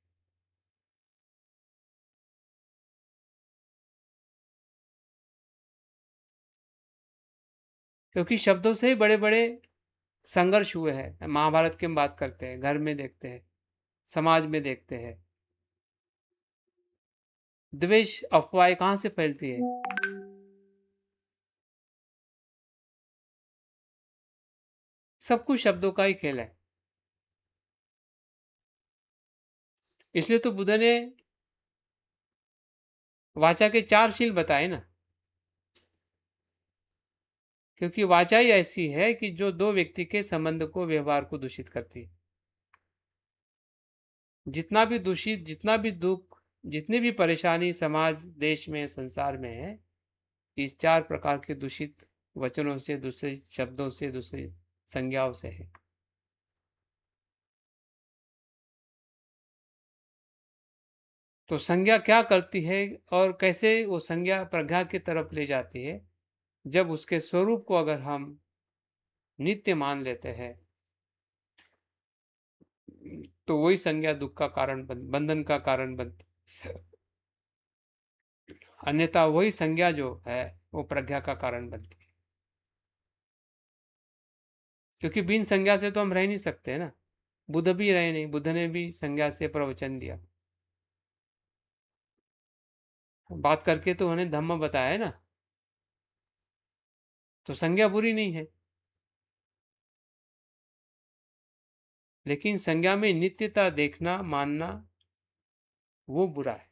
क्योंकि शब्दों से ही बड़े बड़े संघर्ष हुए हैं। महाभारत की हम बात करते हैं, घर में देखते हैं, समाज में देखते हैं। द्वेष अफवाहें कहां से फैलती है? सब कुछ शब्दों का ही खेल है। इसलिए तो बुद्ध ने वाचा के 4 शील बताए ना। क्योंकि वाचा ही ऐसी है कि जो 2 व्यक्ति के संबंध को, व्यवहार को दूषित करती है। जितना भी दूषित, जितना भी दुख, जितनी भी परेशानी समाज, देश में, संसार में है, इस 4 प्रकार के दूषित वचनों से, दूसरे शब्दों से, दूसरी संज्ञाओं से है। तो संज्ञा क्या करती है और कैसे वो संज्ञा प्रज्ञा की तरफ ले जाती है? जब उसके स्वरूप को अगर हम नित्य मान लेते हैं, तो वही संज्ञा दुख का कारण बंधन का कारण बनती, अन्यथा वही संज्ञा जो है वो प्रज्ञा का कारण बनती है। क्योंकि बिन संज्ञा से तो हम रह नहीं सकते ना। बुद्ध भी रहे नहीं, बुद्ध ने भी संज्ञा से प्रवचन दिया, बात करके तो उन्हें धम्म बताया है ना। तो संज्ञा बुरी नहीं है, लेकिन संज्ञा में नित्यता देखना मानना वो बुरा है।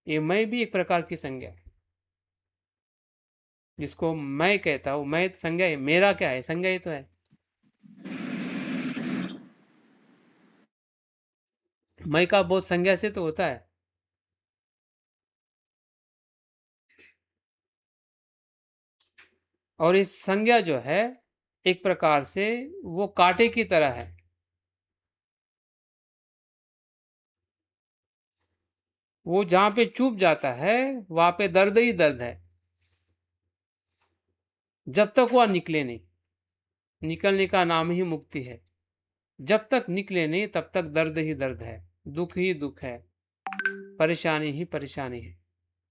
ये मैं भी एक प्रकार की संज्ञा है, जिसको मैं कहता हूं। मैं संज्ञा है, मेरा क्या है? संज्ञा ही तो है। मैं का बोध संज्ञा से तो होता है। और इस संज्ञा जो है एक प्रकार से वो कांटे की तरह है। वो जहां पे चुभ जाता है वहां पे दर्द ही दर्द है, जब तक वह निकले नहीं। निकलने का नाम ही मुक्ति है। जब तक निकले नहीं तब तक दर्द ही दर्द है, दुख ही दुख है, परेशानी ही परेशानी है।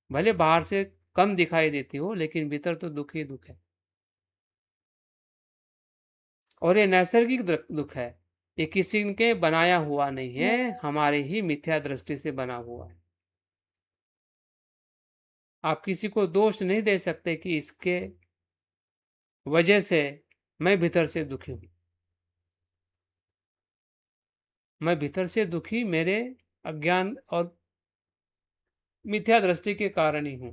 भले बाहर से कम दिखाई देती हो, लेकिन भीतर तो दुख ही दुख है। और ये नैसर्गिक दुख है, ये किसी के बनाया हुआ नहीं है, हमारे ही मिथ्या दृष्टि से बना हुआ है। आप किसी को दोष नहीं दे सकते कि इसके वजह से मैं भीतर से दुखी हूं। मैं भीतर से दुखी मेरे अज्ञान और मिथ्या दृष्टि के कारण ही हूं,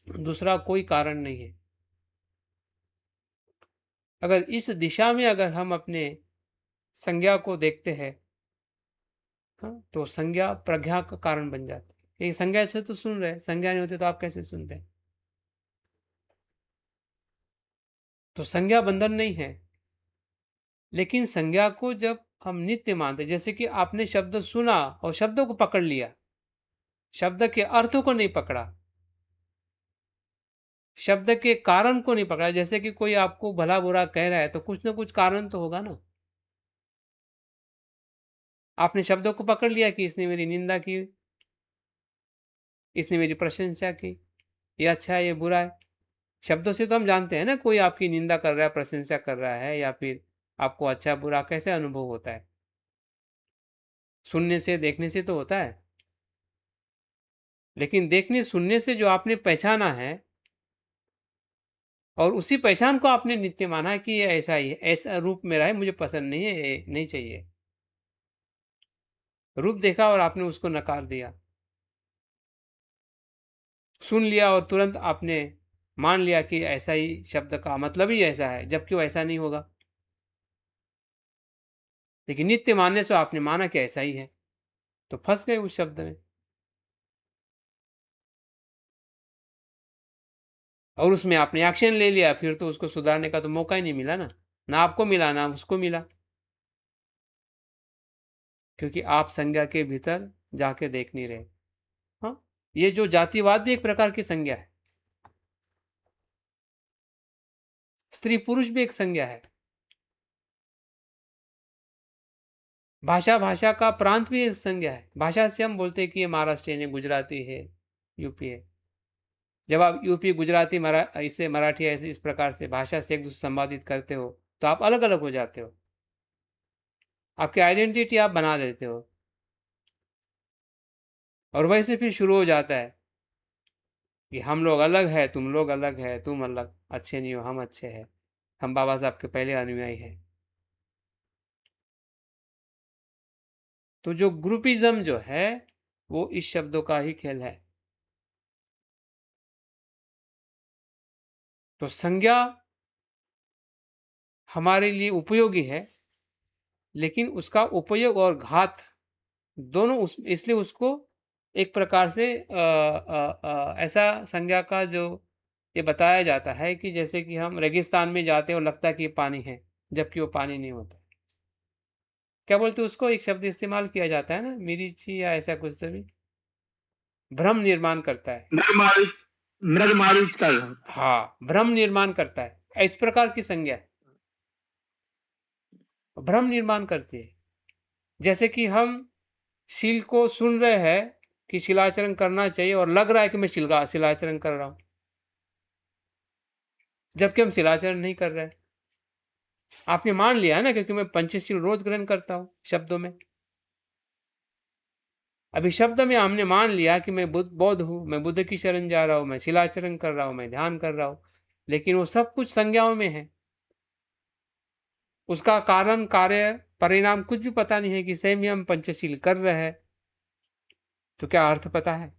दूसरा कोई कारण नहीं है। अगर इस दिशा में अगर हम अपने संज्ञा को देखते हैं, तो संज्ञा प्रज्ञा का कारण बन जाती है। ये संज्ञा से तो सुन रहे, संज्ञा नहीं होती तो आप कैसे सुनते हैं? तो संज्ञा बंधन नहीं है, लेकिन संज्ञा को जब हम नित्य मानते, जैसे कि आपने शब्द सुना और शब्दों को पकड़ लिया, शब्द के अर्थों को नहीं पकड़ा, शब्द के कारण को नहीं पकड़ा। जैसे कि कोई आपको भला बुरा कह रहा है तो कुछ ना कुछ कारण तो होगा ना। आपने शब्दों को पकड़ लिया कि इसने मेरी निंदा की, इसने मेरी प्रशंसा की, ये अच्छा है ये बुरा है। शब्दों से तो हम जानते हैं ना, कोई आपकी निंदा कर रहा है, प्रशंसा कर रहा है, या फिर आपको अच्छा बुरा कैसे अनुभव होता है? सुनने से देखने से तो होता है। लेकिन देखने सुनने से जो आपने पहचाना है और उसी पहचान को आपने नित्य माना है कि ये ऐसा ही है, ऐसा रूप मेरा है, मुझे पसंद नहीं है, ये नहीं चाहिए। रूप देखा और आपने उसको नकार दिया, सुन लिया और तुरंत आपने मान लिया कि ऐसा ही, शब्द का मतलब ही ऐसा है, जबकि वो ऐसा नहीं होगा। लेकिन नित्य मानने से आपने माना कि ऐसा ही है, तो फंस गए उस शब्द में और उसमें आपने एक्शन ले लिया। फिर तो उसको सुधारने का तो मौका ही नहीं मिला ना आपको मिला ना उसको मिला, क्योंकि आप संज्ञा के भीतर जाके देख नहीं रहे। हाँ, ये जो जातिवाद भी एक प्रकार की संज्ञा है, स्त्री पुरुष भी एक संज्ञा है, भाषा का प्रांत भी एक संज्ञा है। भाषा से हम बोलते हैं कि ये महाराष्ट्रियन है, गुजराती है, यूपी है। जब आप यूपी, गुजराती, इससे मराठी ऐसे इस प्रकार से भाषा से एक दूसरे संवादित करते हो तो आप अलग अलग हो जाते हो, आपकी आइडेंटिटी आप बना देते हो। और वैसे फिर शुरू हो जाता है कि हम लोग अलग है, तुम लोग अलग है, तुम अलग, अच्छे नहीं हो, हम अच्छे हैं, हम बाबा साहब के पहले अनुयायी हैं। तो जो ग्रुपिज्म जो है वो इस शब्दों का ही खेल है। तो संज्ञा हमारे लिए उपयोगी है, लेकिन उसका उपयोग और घात दोनों इसलिए उसको एक प्रकार से ऐसा संज्ञा का जो ये बताया जाता है कि जैसे कि हम रेगिस्तान में जाते हैं और लगता है कि ये पानी है, जबकि वो पानी नहीं होता। क्या बोलते हैं उसको, एक शब्द इस्तेमाल किया जाता है ना, मिरीची या ऐसा कुछ तभी, भ्रम निर्माण करता है। मृग मारीच का हाँ, भ्रम निर्माण करता है। इस प्रकार की संज्ञा भ्रम निर्माण करती है। जैसे कि हम शील को सुन रहे हैं कि शिलाचरण करना चाहिए और लग रहा है कि मैं शिलाचरण कर रहा हूं, जबकि हम शिलाचरण नहीं कर रहे हैं। आपने मान लिया है ना, क्योंकि मैं पंचशील रोज ग्रहण करता हूं शब्दों में। अभी शब्द में हमने मान लिया कि मैं बौद्ध हूं, मैं बुद्ध की शरण जा रहा हूं, मैं शिलाचरण कर रहा हूं, मैं ध्यान कर रहा हूं, लेकिन वो सब कुछ संज्ञाओं में है। उसका कारण, कार्य, परिणाम कुछ भी पता नहीं है कि सही में हम पंचशील कर रहे हैं। तो क्या अर्थ पता है?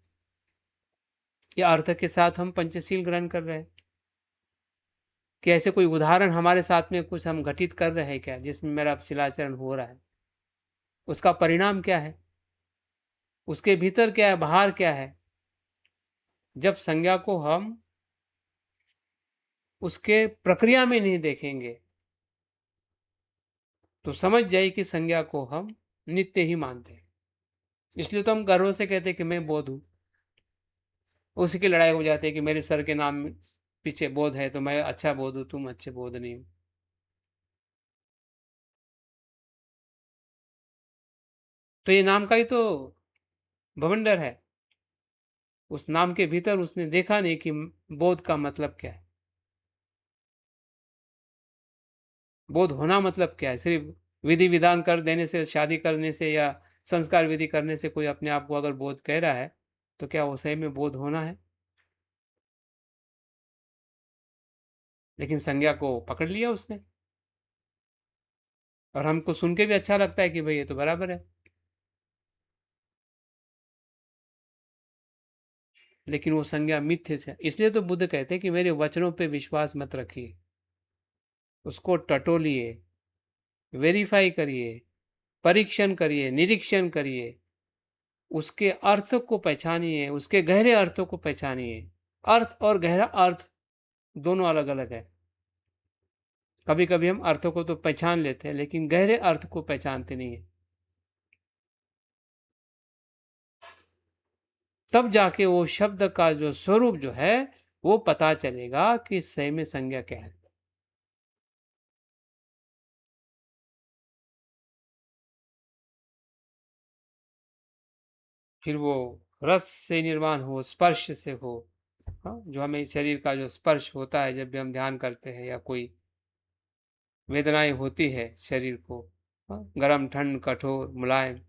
या अर्थ के साथ हम पंचशील ग्रहण कर रहे हैं? कि ऐसे कोई उदाहरण हमारे साथ में कुछ हम घटित कर रहे हैं क्या, जिसमें मेरा शिलाचरण हो रहा है? उसका परिणाम क्या है? उसके भीतर क्या है, बाहर क्या है? जब संज्ञा को हम उसके प्रक्रिया में नहीं देखेंगे तो समझ जाइए कि संज्ञा को हम नित्य ही मानते हैं। इसलिए तो हम गर्व से कहते हैं कि मैं बौद्ध हूं। उसी की लड़ाई हो जाती है कि मेरे सर के नाम पीछे बौद्ध है तो मैं अच्छा बौद्ध हूं, तुम अच्छे बौद्ध नहीं हो। तो ये नाम का ही तो बवंडर है। उस नाम के भीतर उसने देखा नहीं कि बौद्ध का मतलब क्या है, बौद्ध होना मतलब क्या है। सिर्फ विधि विधान कर देने से, शादी करने से या संस्कार विधि करने से कोई अपने आप को अगर बौद्ध कह रहा है तो क्या वो सही में बौद्ध होना है? लेकिन संज्ञा को पकड़ लिया उसने, और हमको सुन के भी अच्छा लगता है कि भाई ये तो बराबर है। लेकिन वो संज्ञा मिथ्य है। इसलिए तो बुद्ध कहते हैं कि मेरे वचनों पे विश्वास मत रखिए, उसको टटोलिए, वेरीफाई करिए, परीक्षण करिए, निरीक्षण करिए, उसके अर्थ को पहचानिए, उसके गहरे अर्थों को पहचानिए। अर्थ और गहरा अर्थ दोनों अलग अलग है। कभी कभी हम अर्थों को तो पहचान लेते हैं लेकिन गहरे अर्थ को पहचानते नहीं है। तब जाके वो शब्द का जो स्वरूप जो है वो पता चलेगा कि सही में संज्ञा क्या है। फिर वो रस से निर्माण हो, स्पर्श से हो। हाँ, जो हमें शरीर का जो स्पर्श होता है जब भी हम ध्यान करते हैं, या कोई वेदनाएं होती है शरीर को, हाँ, गरम, ठंड, कठोर, मुलायम,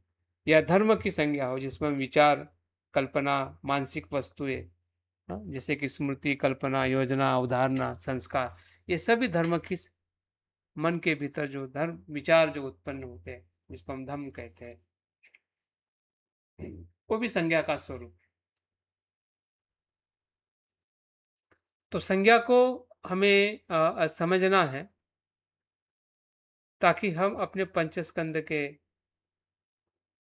या धर्म की संज्ञा हो जिसमें विचार, कल्पना, मानसिक वस्तुएं, हाँ, जैसे कि स्मृति, कल्पना, योजना, अवधारणा, संस्कार, ये सभी धर्म की, मन के भीतर जो धर्म विचार जो उत्पन्न होते हैं जिसको हम धम्म कहते हैं, वो भी संज्ञा का स्वरूप। तो संज्ञा को हमें समझना है ताकि हम अपने पंचस्कंद के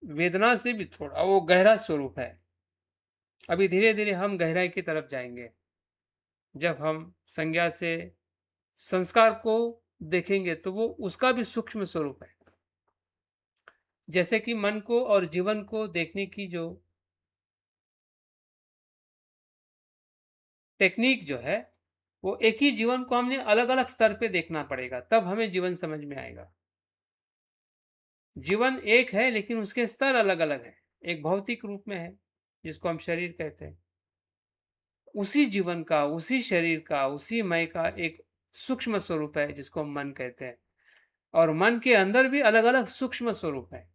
वेदना से भी थोड़ा, वो गहरा स्वरूप है। अभी धीरे धीरे हम गहराई की तरफ जाएंगे जब हम संज्ञा से संस्कार को देखेंगे तो वो उसका भी सूक्ष्म स्वरूप है। जैसे कि मन को और जीवन को देखने की जो टेक्निक जो है, वो एक ही जीवन को हमने अलग अलग स्तर पे देखना पड़ेगा, तब हमें जीवन समझ में आएगा। जीवन एक है लेकिन उसके स्तर अलग अलग है। एक भौतिक रूप में है जिसको हम शरीर कहते हैं, उसी जीवन का, उसी शरीर का, उसी मय का एक सूक्ष्म स्वरूप है जिसको हम मन कहते हैं, और मन के अंदर भी अलग अलग सूक्ष्म स्वरूप है।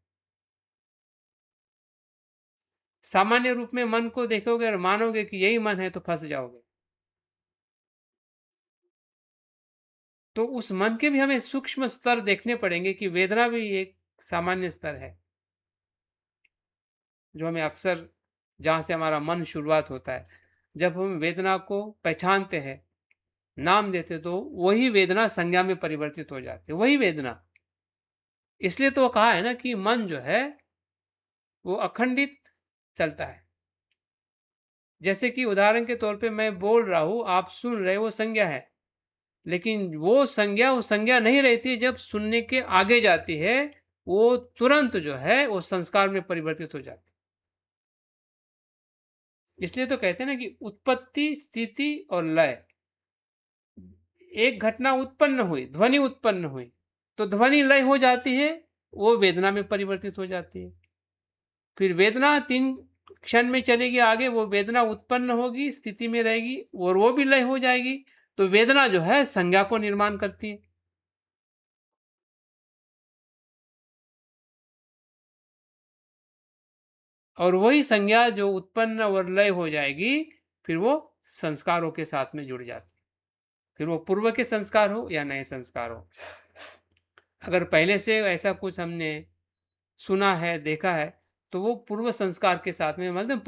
सामान्य रूप में मन को देखोगे और मानोगे कि यही मन है तो फंस जाओगे। तो उस मन के भी हमें सूक्ष्म स्तर देखने पड़ेंगे कि वेदना भी एक सामान्य स्तर है जो हमें अक्सर, जहां से हमारा मन शुरुआत होता है, जब हम वेदना को पहचानते हैं, नाम देते, तो वही वेदना संज्ञा में परिवर्तित हो जाती है, वही वेदना। इसलिए तो कहा है ना कि मन जो है वो अखंडित चलता है। जैसे कि उदाहरण के तौर पे मैं बोल रहा हूं, आप सुन रहे, वो संज्ञा है, लेकिन वो संज्ञा नहीं रहती जब सुनने के आगे जाती है, वो तुरंत जो है वो संस्कार में परिवर्तित हो जाती है। इसलिए तो कहते हैं ना कि उत्पत्ति, स्थिति और लय। एक घटना उत्पन्न हुई, ध्वनि उत्पन्न हुई, तो ध्वनि लय हो जाती है, वो वेदना में परिवर्तित हो जाती है। फिर वेदना 3 क्षण में चलेगी आगे, वो वेदना उत्पन्न होगी, स्थिति में रहेगी और वो भी लय हो जाएगी। तो वेदना जो है संज्ञा को निर्माण करती है। और वही संज्ञा जो उत्पन्न और लय हो जाएगी, फिर वो संस्कारों के साथ में जुड़ जाती है। फिर वो पूर्व के संस्कार हो या नए संस्कार हो। अगर पहले से ऐसा कुछ हमने सुना है, देखा है, तो वो पूर्व संस्कार के साथ में, मतलब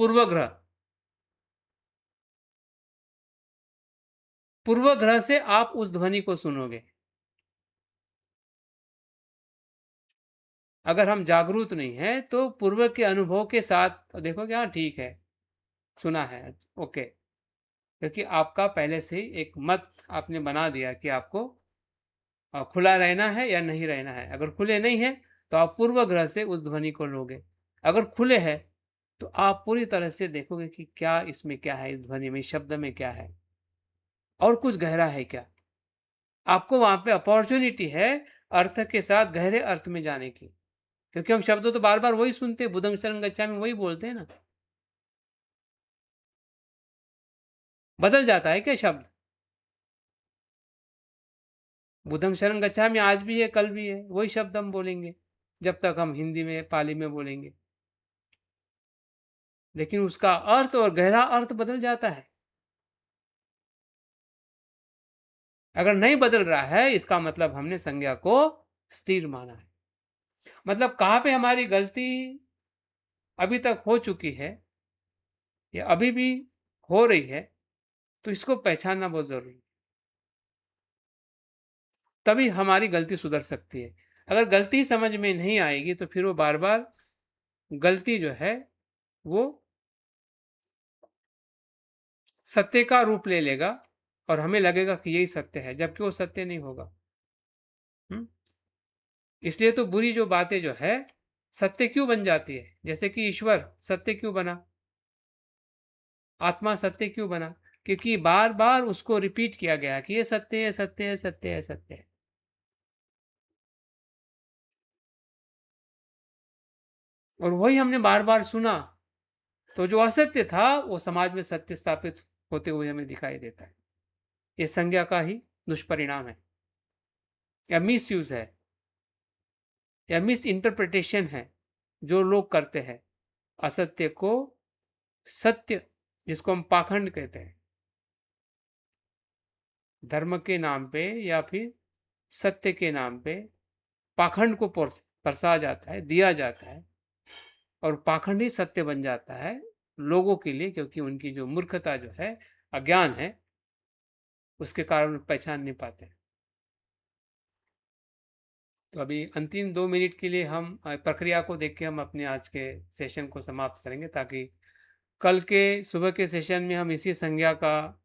पूर्व ग्रह से आप उस ध्वनि को सुनोगे। अगर हम जागरूक नहीं है तो पूर्व के अनुभव के साथ देखोगे, हाँ ठीक है, सुना है, ओके। क्योंकि आपका पहले से ही एक मत आपने बना दिया कि आपको खुला रहना है या नहीं रहना है। अगर खुले नहीं है तो आप पूर्व ग्रह से उस ध्वनि को लोगे। अगर खुले है तो आप पूरी तरह से देखोगे कि क्या इसमें क्या है, इस ध्वनि में, शब्द में क्या है, और कुछ गहरा है क्या। आपको वहां पे अपॉर्चुनिटी है अर्थ के साथ गहरे अर्थ में जाने की। क्योंकि हम शब्द तो बार बार वही सुनते हैं, बुद्धं शरणं गच्छामि वही बोलते हैं ना। बदल जाता है क्या शब्द? बुद्धं शरणं गच्छामि आज भी है, कल भी है, वही शब्द हम बोलेंगे जब तक हम हिंदी में, पाली में बोलेंगे। लेकिन उसका अर्थ और गहरा अर्थ बदल जाता है। अगर नहीं बदल रहा है, इसका मतलब हमने संज्ञा को स्थिर माना है। मतलब कहां पे हमारी गलती अभी तक हो चुकी है या अभी भी हो रही है, तो इसको पहचानना बहुत जरूरी है। तभी हमारी गलती सुधर सकती है। अगर गलती समझ में नहीं आएगी तो फिर वो बार बार गलती जो है वो सत्य का रूप ले लेगा और हमें लगेगा कि यही सत्य है, जबकि वो सत्य नहीं होगा। इसलिए तो बुरी जो बातें जो है सत्य क्यों बन जाती है? जैसे कि ईश्वर सत्य क्यों बना, आत्मा सत्य क्यों बना? क्योंकि बार बार उसको रिपीट किया गया कि ये सत्य है, सत्य है, सत्य है, सत्य है। और वही हमने बार बार सुना, तो जो असत्य था वो समाज में सत्य स्थापित होते हुए हमें दिखाई देता है। ये संज्ञा का ही दुष्परिणाम है, या मिस यूज है, या मिस इंटरप्रिटेशन है जो लोग करते हैं असत्य को सत्य, जिसको हम पाखंड कहते हैं, धर्म के नाम पे या फिर सत्य के नाम पे पाखंड को परसा जाता है, दिया जाता है, और पाखंड ही सत्य बन जाता है लोगों के लिए। क्योंकि उनकी जो मूर्खता जो है, अज्ञान है, उसके कारण पहचान नहीं पाते। तो अभी अंतिम 2 मिनट के लिए हम प्रक्रिया को देख के हम अपने आज के सेशन को समाप्त करेंगे, ताकि कल के सुबह के सेशन में हम इसी संज्ञा का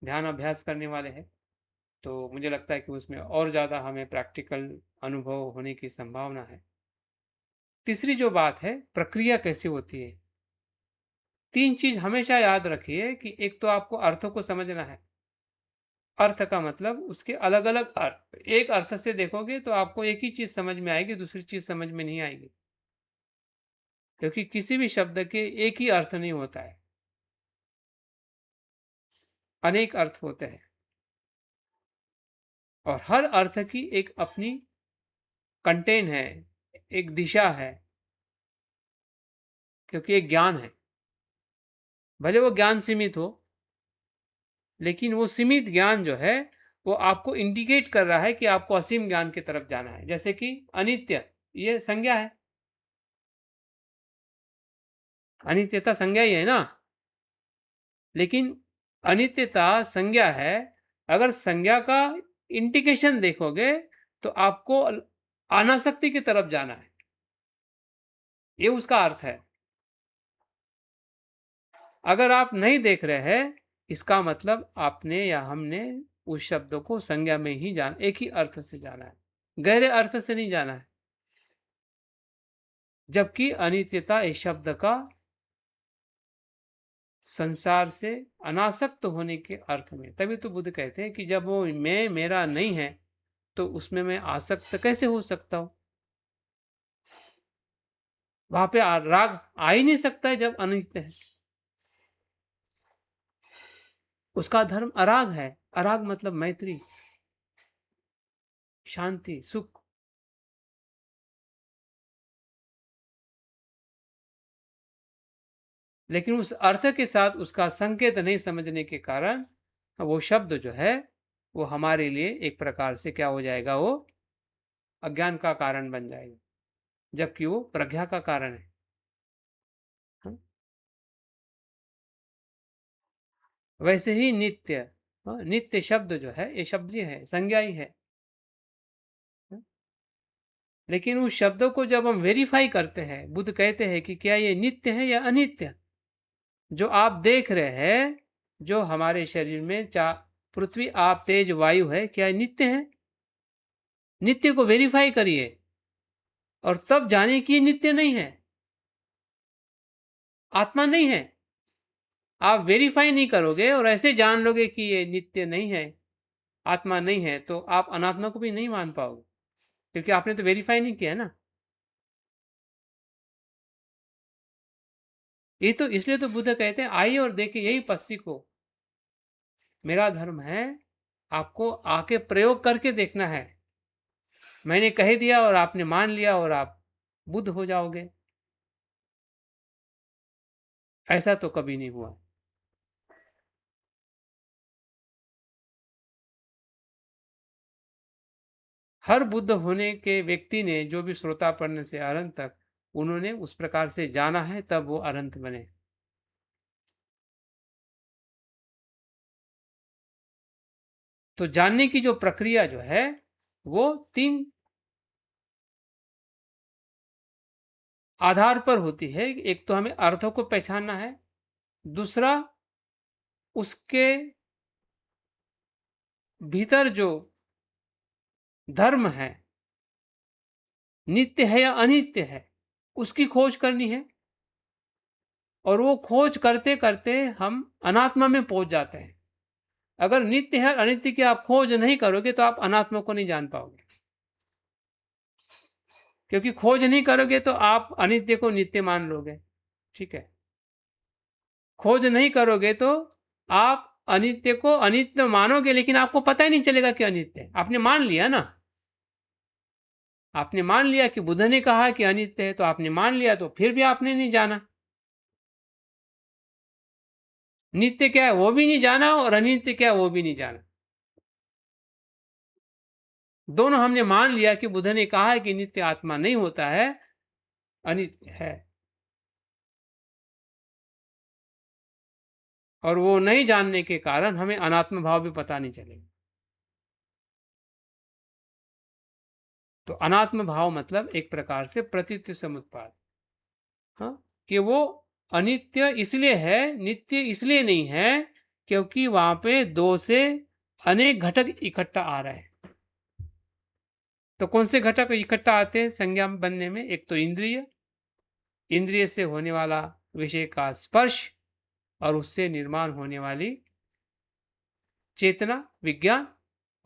ध्यान अभ्यास करने वाले हैं। तो मुझे लगता है कि उसमें और ज़्यादा हमें प्रैक्टिकल अनुभव होने की संभावना है। तीसरी जो बात है, प्रक्रिया कैसी होती है। 3 चीज हमेशा याद रखिए कि एक तो आपको अर्थों को समझना है। अर्थ का मतलब उसके अलग अलग अर्थ। एक अर्थ से देखोगे तो आपको एक ही चीज समझ में आएगी, दूसरी चीज समझ में नहीं आएगी। क्योंकि किसी भी शब्द के एक ही अर्थ नहीं होता है, अनेक अर्थ होते हैं। और हर अर्थ की एक अपनी कंटेन है, एक दिशा है। क्योंकि एक ज्ञान है, भले वो ज्ञान सीमित हो, लेकिन वो सीमित ज्ञान जो है वो आपको इंडिकेट कर रहा है कि आपको असीम ज्ञान की तरफ जाना है। जैसे कि अनित्य, ये संज्ञा है, अनित्यता संज्ञा ही है ना। लेकिन अनित्यता संज्ञा है, अगर संज्ञा का इंडिकेशन देखोगे तो आपको अनासक्ति की तरफ जाना है, ये उसका अर्थ है। अगर आप नहीं देख रहे हैं, इसका मतलब आपने या हमने उस शब्द को संज्ञा में ही एक ही अर्थ से जाना है, गहरे अर्थ से नहीं जाना है। जबकि अनित्यता इस शब्द का संसार से अनासक्त होने के अर्थ में। तभी तो बुद्ध कहते हैं कि जब वो मैं मेरा नहीं है तो उसमें मैं आसक्त कैसे हो सकता हूं। वहां पे राग आ ही नहीं सकता है जब अनित्य है। उसका धर्म अराग है। अराग मतलब मैत्री, शांति, सुख। लेकिन उस अर्थ के साथ उसका संकेत नहीं समझने के कारण वो शब्द जो है वो हमारे लिए एक प्रकार से क्या हो जाएगा, वो अज्ञान का कारण बन जाएगा, जबकि वो प्रज्ञा का कारण है। हाँ? वैसे ही नित्य, हाँ, नित्य शब्द जो है ये शब्द ही है, संज्ञा ही है। हाँ? लेकिन उस शब्दों को जब हम वेरीफाई करते हैं, बुद्ध कहते हैं कि क्या ये नित्य है या अनित्य। जो आप देख रहे हैं, जो हमारे शरीर में पृथ्वी, आप, तेज, वायु है, क्या ये नित्य है? नित्य को वेरीफाई करिए और तब जाने कि ये नित्य नहीं है, आत्मा नहीं है। आप वेरीफाई नहीं करोगे और ऐसे जान लोगे कि ये नित्य नहीं है, आत्मा नहीं है, तो आप अनात्मा को भी नहीं मान पाओगे, क्योंकि आपने तो वेरीफाई नहीं किया ना। ये तो इसलिए तो बुद्ध कहते हैं आइए और देखिए यही पस्सी को मेरा धर्म है। आपको आके प्रयोग करके देखना है। मैंने कह दिया और आपने मान लिया और आप बुद्ध हो जाओगे, ऐसा तो कभी नहीं हुआ। हर बुद्ध होने के व्यक्ति ने, जो भी श्रोतापन्न से अरंत तक, उन्होंने उस प्रकार से जाना है, तब वो अरंत बने। तो जानने की जो प्रक्रिया जो है वो 3 आधार पर होती है। एक तो हमें अर्थों को पहचानना है, दूसरा उसके भीतर जो धर्म है, नित्य है या अनित्य है, उसकी खोज करनी है। और वो खोज करते करते हम अनात्मा में पहुंच जाते हैं। अगर नित्य है अनित्य की आप खोज नहीं करोगे तो आप अनात्मा को नहीं जान पाओगे, क्योंकि खोज नहीं करोगे तो आप अनित्य को नित्य मान लोगे। ठीक है, खोज नहीं करोगे तो आप अनित्य को अनित्य मानोगे, लेकिन आपको पता ही नहीं चलेगा कि अनित्य है। आपने मान लिया ना, आपने मान लिया कि बुद्ध ने कहा कि अनित्य है, तो आपने मान लिया, तो फिर भी आपने नहीं जाना। नित्य क्या है वो भी नहीं जाना और अनित्य क्या है वो भी नहीं जाना। दोनों हमने मान लिया कि बुद्ध ने कहा है कि नित्य आत्मा नहीं होता है, अनित्य है। और वो नहीं जानने के कारण हमें अनात्म भाव भी पता नहीं चलेगा। तो अनात्म भाव मतलब एक प्रकार से प्रतीत्य समुत्पाद। हाँ, कि वो अनित्य इसलिए है, नित्य इसलिए नहीं है, क्योंकि वहां पे 2 से अनेक घटक इकट्ठा आ रहे हैं। तो कौन से घटक इकट्ठा आते हैं संज्ञा बनने में? एक तो इंद्रिय, इंद्रिय से होने वाला विषय का स्पर्श, और उससे निर्माण होने वाली चेतना, विज्ञान,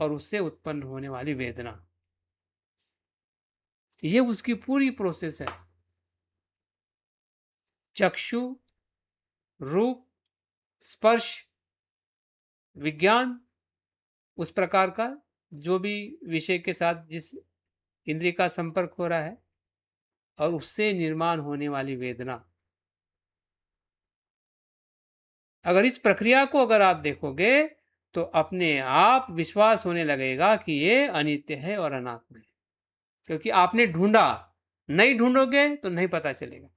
और उससे उत्पन्न होने वाली वेदना। ये उसकी पूरी प्रोसेस है। चक्षु, रूप, स्पर्श, विज्ञान, उस प्रकार का जो भी विषय के साथ जिस इंद्रिय का संपर्क हो रहा है, और उससे निर्माण होने वाली वेदना। अगर इस प्रक्रिया को अगर आप देखोगे तो अपने आप विश्वास होने लगेगा कि ये अनित्य है और अनात्म है, क्योंकि आपने ढूंढा। नहीं ढूंढोगे तो नहीं पता चलेगा।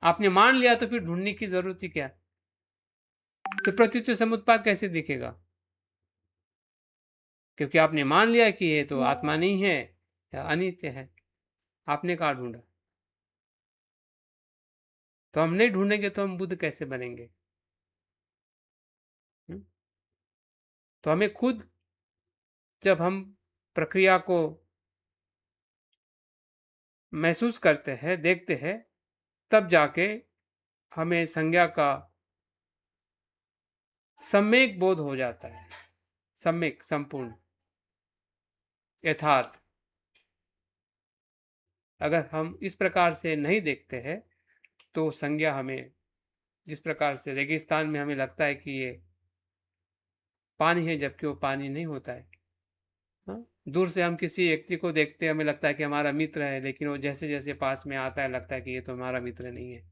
आपने मान लिया तो फिर ढूंढने की जरूरत ही क्या? तो प्रतीत्व समुत्पाद कैसे दिखेगा? क्योंकि आपने मान लिया कि ये तो आत्मा नहीं है या अनित्य है। आपने कहाँ ढूंढा? तो हम नहीं ढूंढेंगे तो हम बुद्ध कैसे बनेंगे? तो हमें खुद, जब हम प्रक्रिया को महसूस करते हैं, देखते हैं, तब जाके हमें संज्ञा का सम्यक बोध हो जाता है, सम्यक, संपूर्ण, यथार्थ। अगर हम इस प्रकार से नहीं देखते हैं तो संज्ञा हमें, जिस प्रकार से रेगिस्तान में हमें लगता है कि ये पानी है जबकि वो पानी नहीं होता है। हाँ? दूर से हम किसी व्यक्ति को देखते हैं, हमें लगता है कि हमारा मित्र है, लेकिन वो जैसे जैसे पास में आता है लगता है कि ये तो हमारा मित्र नहीं है।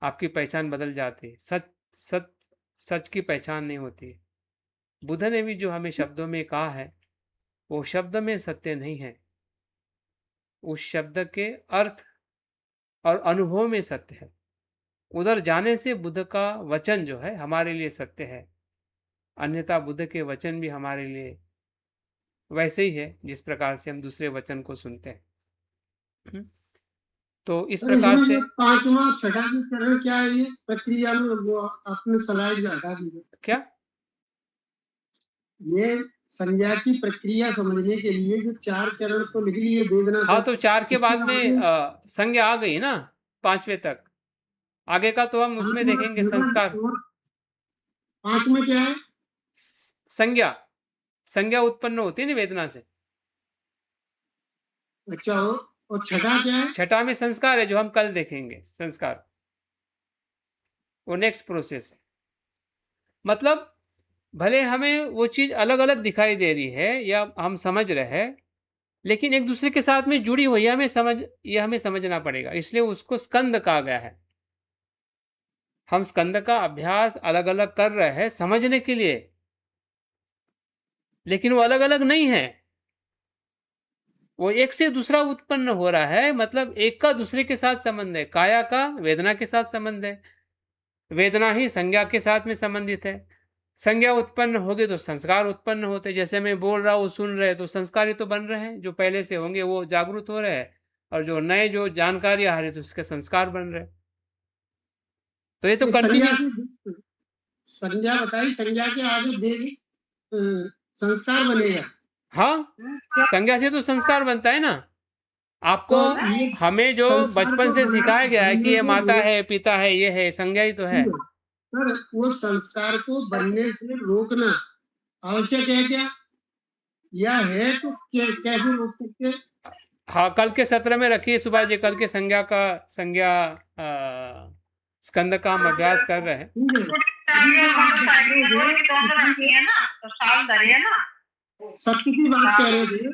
आपकी पहचान बदल जाती है। सच की पहचान नहीं होती। बुद्ध ने भी जो हमें शब्दों में कहा है वो शब्द में सत्य नहीं है, उस शब्द के अर्थ और अनुभव में सत्य है। उधर जाने से बुद्ध का वचन जो है हमारे लिए सत्य है, अन्यथा बुद्ध के वचन भी हमारे लिए वैसे ही है जिस प्रकार से हम दूसरे वचन को सुनते हैं। तो इस प्रकार से पांचवा छठा की चरण क्या है, ये प्रक्रिया में वो अपने स्लाइड हटा दीजिए। क्या ये संज्ञा की प्रक्रिया समझने के लिए जो 4 चरण तो लिख लिए वेदना। हाँ, तो 4 के बाद में संज्ञा आ गई ना 5वें तक। आगे का तो हम उसमें देखेंगे संस्कार। 5 में क्या है? संज्ञा उत्पन्न होती है ना वेदना से। अच्छा, और छठा क्या है? छठा में संस्कार है, जो हम कल देखेंगे। संस्कार वो नेक्स्ट प्रोसेस है। मतलब भले हमें वो चीज अलग अलग दिखाई दे रही है या हम समझ रहे हैं, लेकिन एक दूसरे के साथ में जुड़ी हुई है, हमें समझना पड़ेगा। इसलिए उसको स्कंद कहा गया है। हम स्कंद का अभ्यास अलग अलग कर रहे हैं समझने के लिए, लेकिन वो अलग अलग नहीं है, वो एक से दूसरा उत्पन्न हो रहा है। मतलब एक का दूसरे के साथ संबंध है। काया का वेदना के साथ संबंध है, वेदना ही संज्ञा के साथ में संबंधित है। संज्ञा उत्पन्न होगी तो संस्कार उत्पन्न होते। जैसे मैं बोल रहा हूँ, सुन रहे, तो संस्कार ही तो बन रहे हैं। जो पहले से होंगे वो जागृत हो रहे हैं, और जो नए जो जानकारी आ रही है तो उसके संस्कार बन रहे। तो ये तो कंटिन्यू। संज्ञा बताई, संज्ञा के आगे संस्कार बनेगा। हाँ, संज्ञा से तो संस्कार बनता है ना। आपको तो हमें जो बचपन से सिखाया गया है कि ये माता है, पिता है, ये है, संज्ञा ही तो है। पर वो संस्कार को बनने से रोकना आवश्यक है क्या, या है तो कैसे रोक सकते? हाँ, कल के सत्र में रखिए सुभाष जी। कल के संज्ञा स्कंद का हम अभ्यास कर रहे हैं। सत्य की बात कह रहे थे